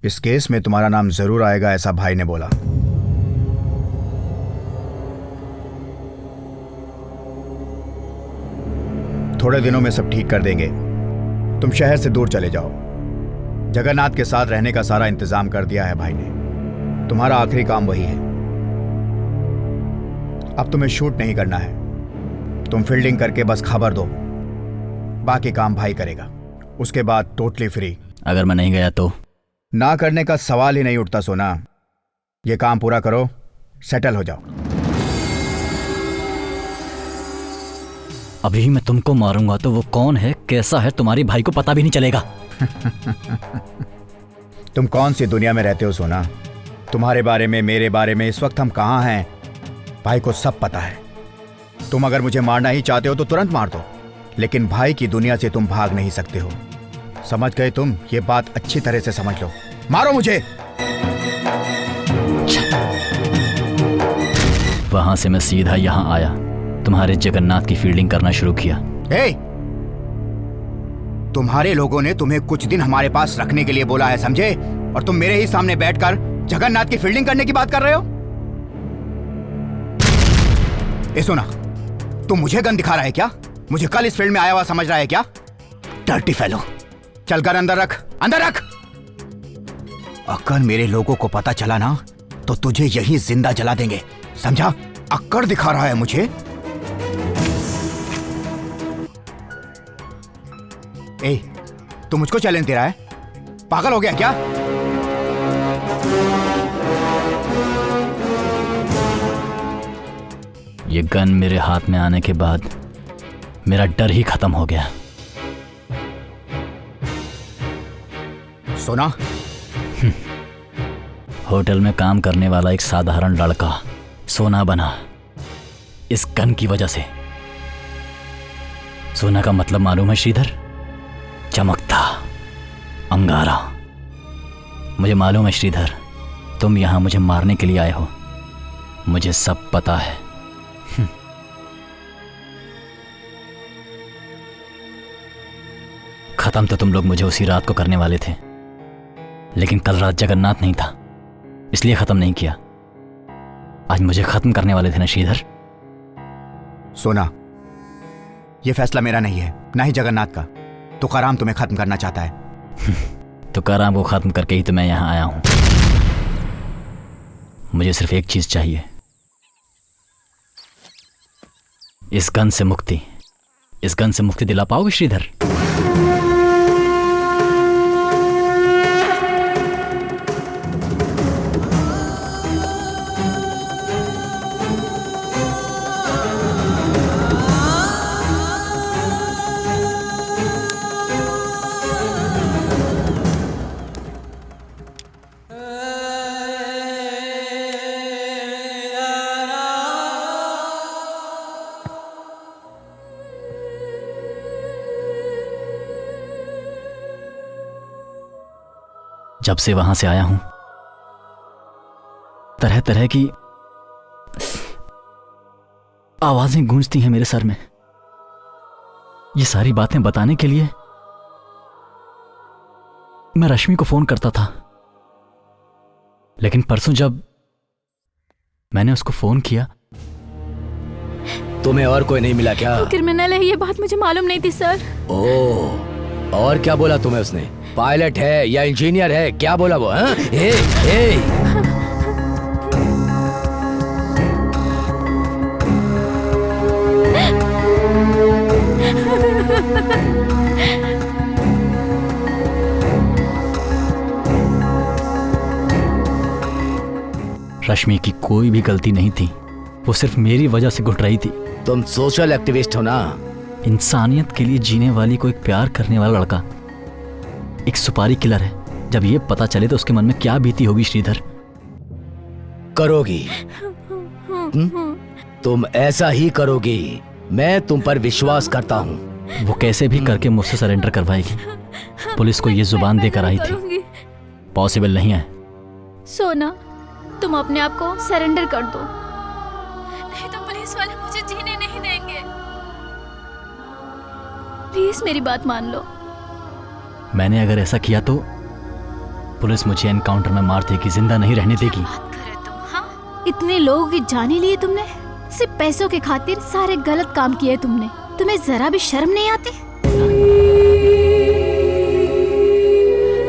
इस केस में तुम्हारा नाम जरूर आएगा, ऐसा भाई ने बोला। थोड़े दिनों में सब ठीक कर देंगे। तुम शहर से दूर चले जाओ। जगन्नाथ के साथ रहने का सारा इंतजाम कर दिया है भाई ने। तुम्हारा आखिरी काम वही है। अब तुम्हें शूट नहीं करना है। तुम फील्डिंग करके बस खबर दो, बाकी काम भाई करेगा। उसके बाद टोटली फ्री। अगर मैं नहीं गया तो? ना करने का सवाल ही नहीं उठता सोना। ये काम पूरा करो, सेटल हो जाओ। अभी मैं तुमको मारूंगा तो वो कौन है, कैसा है, तुम्हारी भाई को पता भी नहीं चलेगा। तुम कौन सी दुनिया में रहते हो सोना? तुम्हारे बारे में, मेरे बारे में इस वक्त हम कहाँ हैं, भाई को सब पता है। तुम अगर मुझे मारना ही चाहते हो तो तुरंत मार दो, लेकिन भाई की दुनिया से तुम भाग नहीं सकते हो। समझ गए तुम? ये बात अच्छी तरह से समझ लो। मारो मुझे। वहां से मैं सीधा यहां आया, तुम्हारे जगन्नाथ की फील्डिंग करना शुरू किया। तुम्हारे लोगों ने तुम्हें कुछ दिन हमारे पास रखने के लिए बोला है, समझे? और तुम मेरे ही सामने बैठकर जगन्नाथ की फील्डिंग करने की बात कर रहे हो। सुना, तुम मुझे गन दिखा रहा है क्या? मुझे कल इस फील्ड में आया हुआ समझ रहा है क्या? डर्टी फेलो, चलकर अंदर रख, अंदर रख। अगर मेरे लोगों को पता चला ना तो तुझे यहीं जिंदा जला देंगे, समझा? अक्कड़ दिखा रहा है मुझे। तू मुझको चैलेंज दे रहा है? पागल हो गया क्या? ये गन मेरे हाथ में आने के बाद मेरा डर ही खत्म हो गया। सोना, होटल में काम करने वाला एक साधारण लड़का सोना बना इस गन की वजह से। सोना का मतलब मालूम है श्रीधर? चमकता अंगारा। मुझे मालूम है श्रीधर, तुम यहां मुझे मारने के लिए आए हो, मुझे सब पता है। खत्म तो तुम लोग मुझे उसी रात को करने वाले थे, लेकिन कल रात जगन्नाथ नहीं था, इसलिए खत्म नहीं किया। आज मुझे खत्म करने वाले थे ना श्रीधर? सोना, यह फैसला मेरा नहीं है, ना ही जगन्नाथ का। तुकाराम तुम्हें खत्म करना चाहता है। तुकाराम को खत्म करके ही तो मैं यहां आया हूं। मुझे सिर्फ एक चीज चाहिए, इस गन से मुक्ति। इस गन से मुक्ति दिला पाओगे श्रीधर? जब से वहां से आया हूं, तरह तरह की आवाजें गूंजती हैं मेरे सर में। ये सारी बातें बताने के लिए मैं रश्मि को फोन करता था, लेकिन परसों जब मैंने उसको फोन किया। तुम्हें और कोई नहीं मिला क्या? वो क्रिमिनल है, ये बात मुझे मालूम नहीं थी सर। ओह, और क्या बोला तुम्हें उसने? पायलट है या इंजीनियर है, क्या बोला वो? हाँ? रश्मि की कोई भी गलती नहीं थी, वो सिर्फ मेरी वजह से घुट रही थी। तुम सोशल एक्टिविस्ट हो ना? इंसानियत के लिए जीने वाली को एक प्यार करने वाला लड़का एक सुपारी किलर है। जब ये पता चले तो उसके मन में क्या बीती होगी श्रीधर। करोगी तुम ऐसा ही करोगी, मैं तुम पर विश्वास करता हूँ। वो कैसे भी करके मुझसे सरेंडर करवाएगी। पुलिस को ये जुबान देकर आई थी, पॉसिबल नहीं है। सोना, तुम अपने आप को सरेंडर कर दो, नहीं तो पुलिस वाले मुझे जीने नहीं देंगे। प्लीज मेरी बात मान लो। मैंने अगर ऐसा किया तो पुलिस मुझे एनकाउंटर में मार देगी, जिंदा नहीं रहने देगी। इतने लोगों की जाने लिए तुमने, सिर्फ पैसों के खातिर सारे गलत काम किए तुमने। तुम्हें जरा भी शर्म नहीं आती?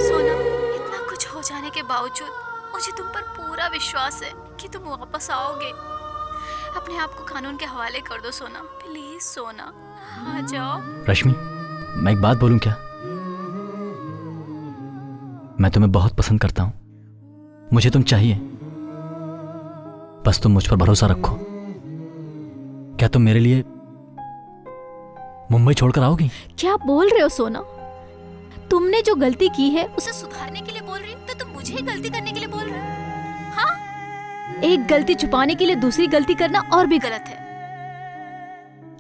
सोना, इतना कुछ हो जाने के बावजूद मुझे तुम पर पूरा विश्वास है कि तुम वापस आओगे। अपने आप को कानून के हवाले कर दो सोना, प्लीज सोना, आ जाओ। रश्मि, मैं एक बात बोलूं क्या? मैं तुम्हें बहुत पसंद करता हूं, मुझे तुम चाहिए, बस तुम मुझ पर भरोसा रखो। क्या तुम मेरे लिए मुंबई छोड़कर आओगी? क्या बोल रहे हो सोना? तुमने जो गलती की है उसे सुधारने के लिए बोल रही हो, तो तुम मुझे ही गलती करने के लिए बोल रहे हो? हाँ? एक गलती छुपाने के लिए दूसरी गलती करना और भी गलत है।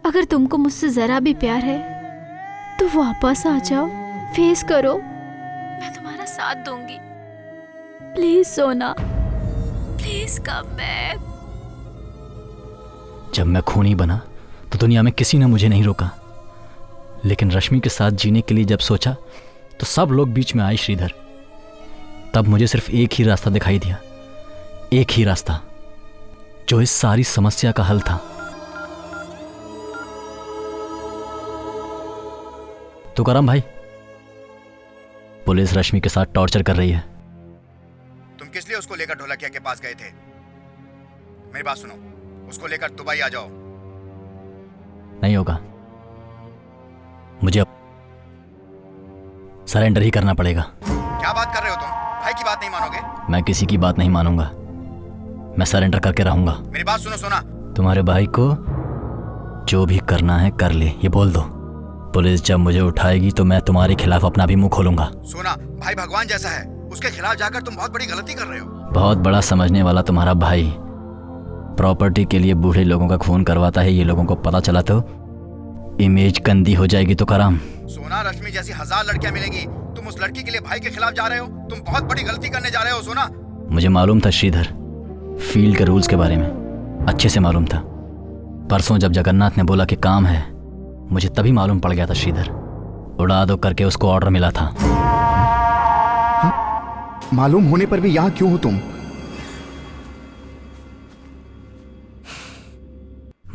अगर तुमको मुझसे जरा भी प्यार है तो वापस आ जाओ, फेस करो, मैं तुम्हारा साथ दूंगी। प्लीज सोना, प्लीज कम बैक। जब मैं खूनी बना तो दुनिया में किसी ने मुझे नहीं रोका, लेकिन रश्मि के साथ जीने के लिए जब सोचा तो सब लोग बीच में आए श्रीधर। तब मुझे सिर्फ एक ही रास्ता दिखाई दिया, एक ही रास्ता जो इस सारी समस्या का हल था। तुकाराम भाई, पुलिस रश्मि के साथ टॉर्चर कर रही है। तुम किस लिए उसको लेकर ढोलकिया के पास गए थे? मेरी बात सुनो, उसको लेकर दुबई आ जाओ। नहीं होगा, मुझे अब सरेंडर ही करना पड़ेगा। क्या बात कर रहे हो तुम? भाई की बात नहीं मानोगे? मैं किसी की बात नहीं मानूंगा, मैं सरेंडर करके रहूंगा। मेरी बात सुनो सोना। तुम्हारे भाई को जो भी करना है कर ले, ये बोल दो। पुलिस जब मुझे उठाएगी तो मैं तुम्हारे खिलाफ अपना भी मुंह खोलूंगा। सोना, भाई भगवान जैसा है, उसके खिलाफ जाकर तुम बहुत बड़ी गलती कर रहे हो। बहुत बड़ा समझने वाला तुम्हारा भाई प्रॉपर्टी के लिए बूढ़े लोगों का खून करवाता है, ये लोगों को पता चला तो इमेज गंदी हो जाएगी। तो कराम, सोना, रश्मि जैसी 1000 लड़कियां मिलेगी, तुम उस लड़की के लिए भाई के खिलाफ जा रहे हो। तुम बहुत बड़ी गलती करने जा रहे हो सोना। मुझे मालूम था श्रीधर, फील्ड के रूल्स के बारे में अच्छे से मालूम था। परसों जब जगन्नाथ ने बोला कि काम है, मुझे तभी मालूम पड़ गया था श्रीधर। उड़ा दो करके उसको ऑर्डर मिला था। मालूम होने पर भी यहाँ क्यों हो तुम?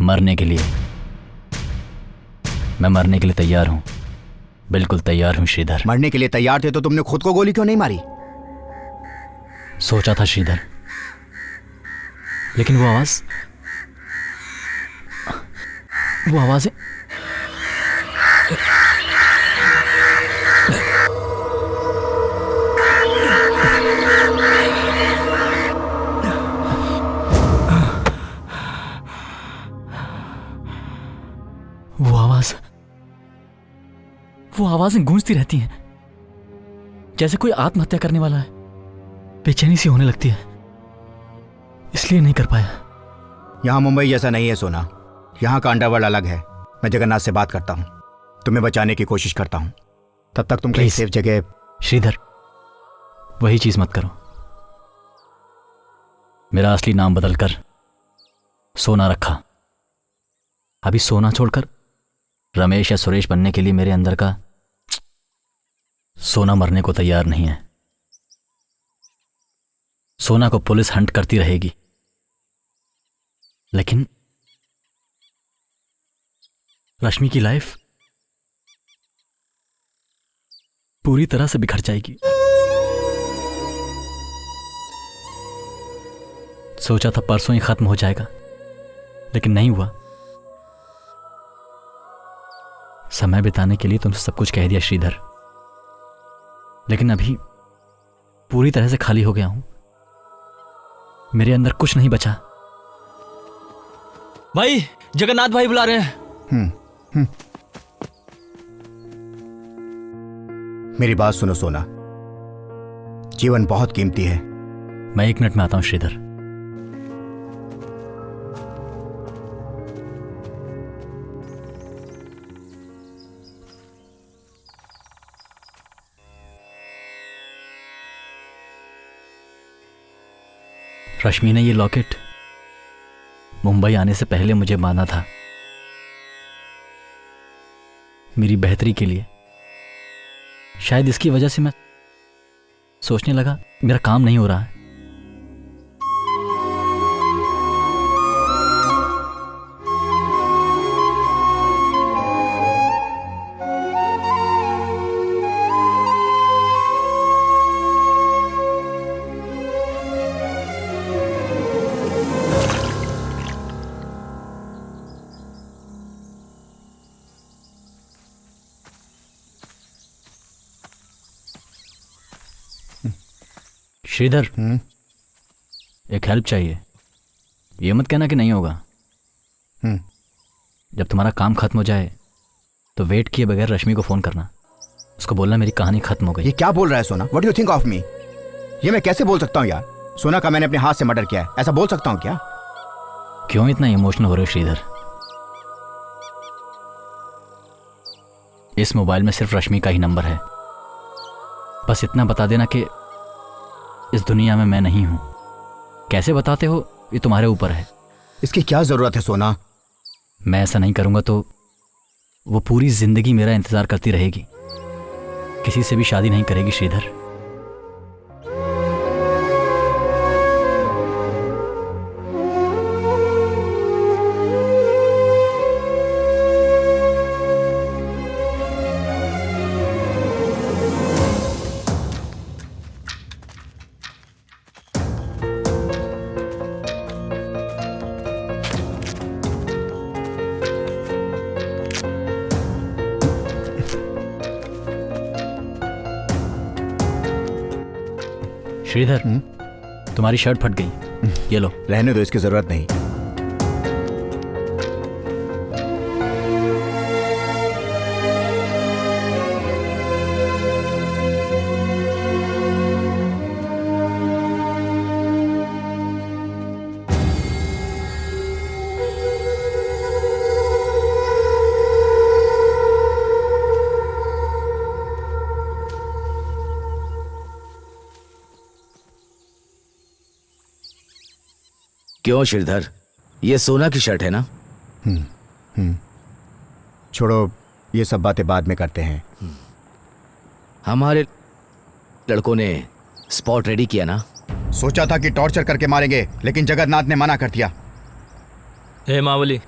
मरने के लिए। मैं मरने के लिए तैयार हूं, बिल्कुल तैयार हूं श्रीधर। मरने के लिए तैयार थे तो तुमने खुद को गोली क्यों नहीं मारी? सोचा था श्रीधर, लेकिन वो आवाजें वो आवाजें गूंजती रहती हैं, जैसे कोई आत्महत्या करने वाला है। बेचैनी सी होने लगती है, इसलिए नहीं कर पाया। यहाँ मुंबई जैसा नहीं है सोना, यहाँ का अंडरवर्ल्ड अलग है। मैं जगन्नाथ से बात करता हूँ, तुम्हें बचाने की कोशिश करता हूँ। तब तक तुम कहीं सेफ जगह। श्रीधर, वही चीज मत करो। मेरा असली नाम बदलकर सोना रखा। अभी सोना छोड़कर रमेश या सुरेश बनने के लिए मेरे अंदर का सोना मरने को तैयार नहीं है। सोना को पुलिस हंट करती रहेगी, लेकिन रश्मि की लाइफ पूरी तरह से बिखर जाएगी। सोचा था परसों ही खत्म हो जाएगा, लेकिन नहीं हुआ। समय बिताने के लिए तुमसे सब कुछ कह दिया श्रीधर, लेकिन अभी पूरी तरह से खाली हो गया हूं। मेरे अंदर कुछ नहीं बचा। भाई जगन्नाथ भाई बुला रहे हैं। मेरी बात सुनो सोना, जीवन बहुत कीमती है। मैं 1 मिनट में आता हूं श्रीधर। रश्मि ने ये लॉकेट मुंबई आने से पहले मुझे बांधा था, मेरी बेहतरी के लिए। शायद इसकी वजह से मैं सोचने लगा मेरा काम नहीं हो रहा है। श्रीधर, एक हेल्प चाहिए। ये मत कहना कि नहीं होगा। जब तुम्हारा काम खत्म हो जाए तो वेट किए बगैर रश्मि को फोन करना, उसको बोलना मेरी कहानी खत्म हो गई। ये क्या बोल रहा है सोना? What do you think of me? ये मैं कैसे बोल सकता हूँ यार? सोना का मैंने अपने हाथ से मर्डर किया है, ऐसा बोल सकता हूँ क्या? क्यों इतना इमोशनल हो रहे हो श्रीधर? इस मोबाइल में सिर्फ रश्मि का ही नंबर है। बस इतना बता देना कि इस दुनिया में मैं नहीं हूं। कैसे बताते हो ये तुम्हारे ऊपर है। इसकी क्या जरूरत है सोना? मैं ऐसा नहीं करूंगा तो वो पूरी जिंदगी मेरा इंतजार करती रहेगी, किसी से भी शादी नहीं करेगी श्रीधर। श्रीधर, तुम्हारी शर्ट फट गई, ये लो। रहने दो, इसकी जरूरत नहीं। क्यों श्रीधर, ये सोना की शर्ट है ना? छोड़ो, ये सब बातें बाद में करते हैं। हमारे लड़कों ने स्पॉट रेडी किया ना? सोचा था कि टॉर्चर करके मारेंगे, लेकिन जगन्नाथ ने मना कर दिया। हे मावली,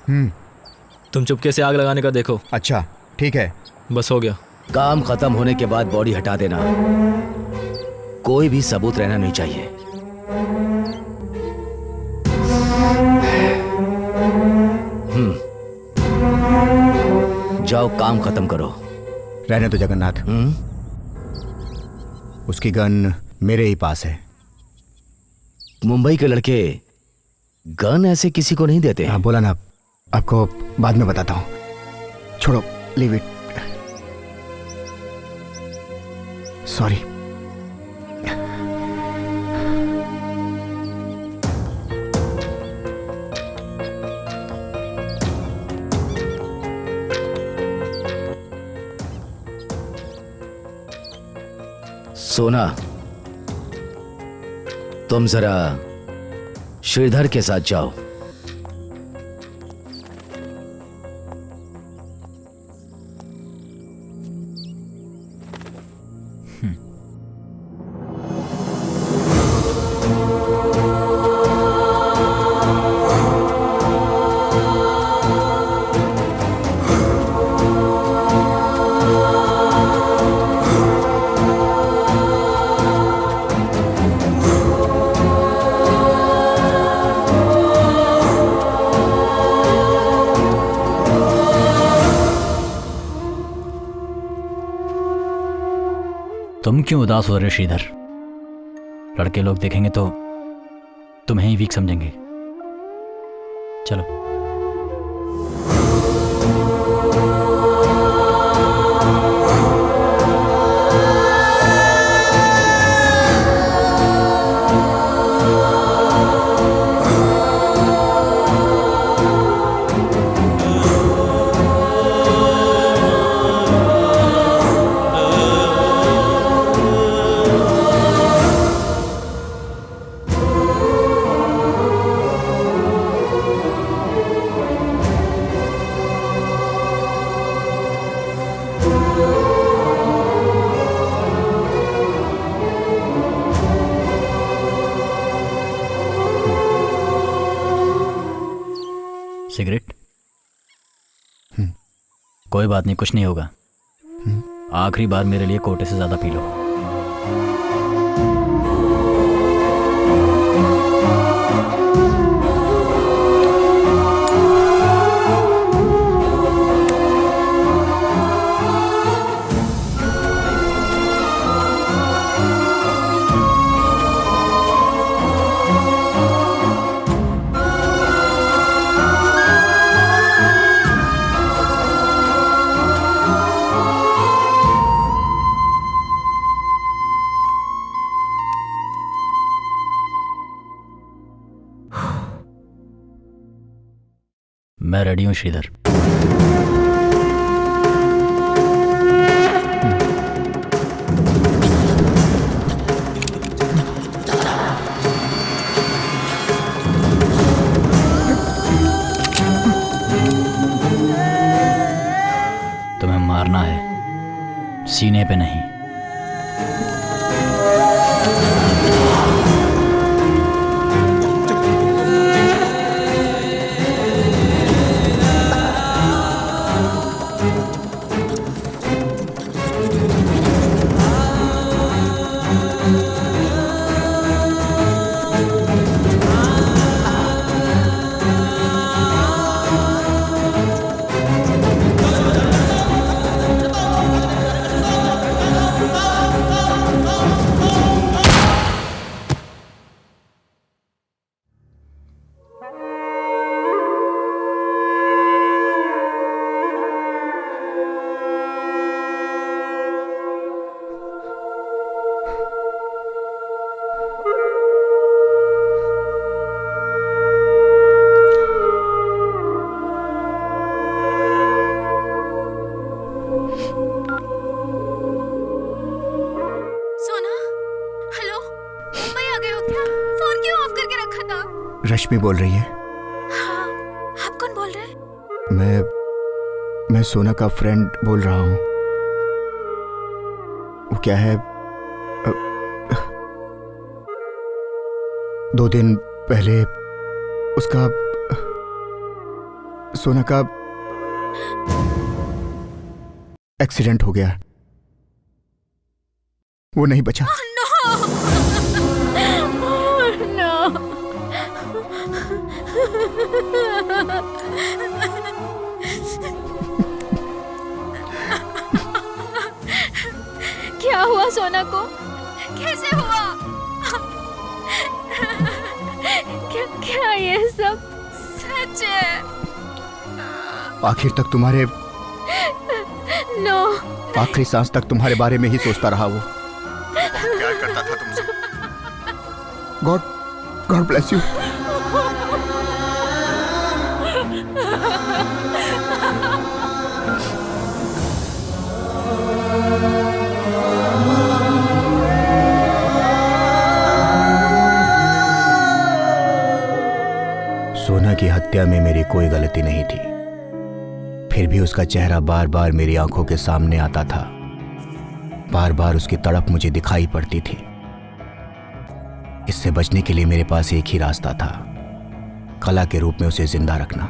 तुम चुपके से आग लगाने का देखो। अच्छा ठीक है, बस हो गया। काम खत्म होने के बाद बॉडी हटा देना, कोई भी सबूत रहना नहीं चाहिए। जाओ काम खत्म करो। रहने दो जगन्नाथ, उसकी गन मेरे ही पास है। मुंबई के लड़के गन ऐसे किसी को नहीं देते। हाँ बोला ना, आपको बाद में बताता हूँ। छोड़ो, लीव इट। सॉरी। सोना, तुम जरा श्रीधर के साथ जाओ। तुम क्यों उदास हो रहे हो श्रीधर? लड़के लोग देखेंगे तो तुम्हें ही वीक समझेंगे। चलो। सिगरेट? कोई बात नहीं, कुछ नहीं होगा। आखिरी बार मेरे लिए कोटे से ज्यादा पी लो। मैं रेडी हूँ श्रीधर। तुम्हें मारना है, सीने पे नहीं। रश्मि बोल रही है? हाँ, आप कौन बोल रहे हैं? मैं सोना का फ्रेंड बोल रहा हूँ। वो क्या है, 2 दिन पहले उसका, सोना का एक्सीडेंट हो गया। वो नहीं बचा। क्या हुआ सोना को? कैसे हुआ? क्या ये सब सच है? आखिर तक तुम्हारे नो, आखिरी सांस तक तुम्हारे बारे में ही सोचता रहा वो। प्यार करता था तुमसे। God bless you. सोना की हत्या में मेरी कोई गलती नहीं थी, फिर भी उसका चेहरा बार बार मेरी आंखों के सामने आता था। बार बार उसकी तड़प मुझे दिखाई पड़ती थी। इससे बचने के लिए मेरे पास एक ही रास्ता था, कला के रूप में उसे जिंदा रखना।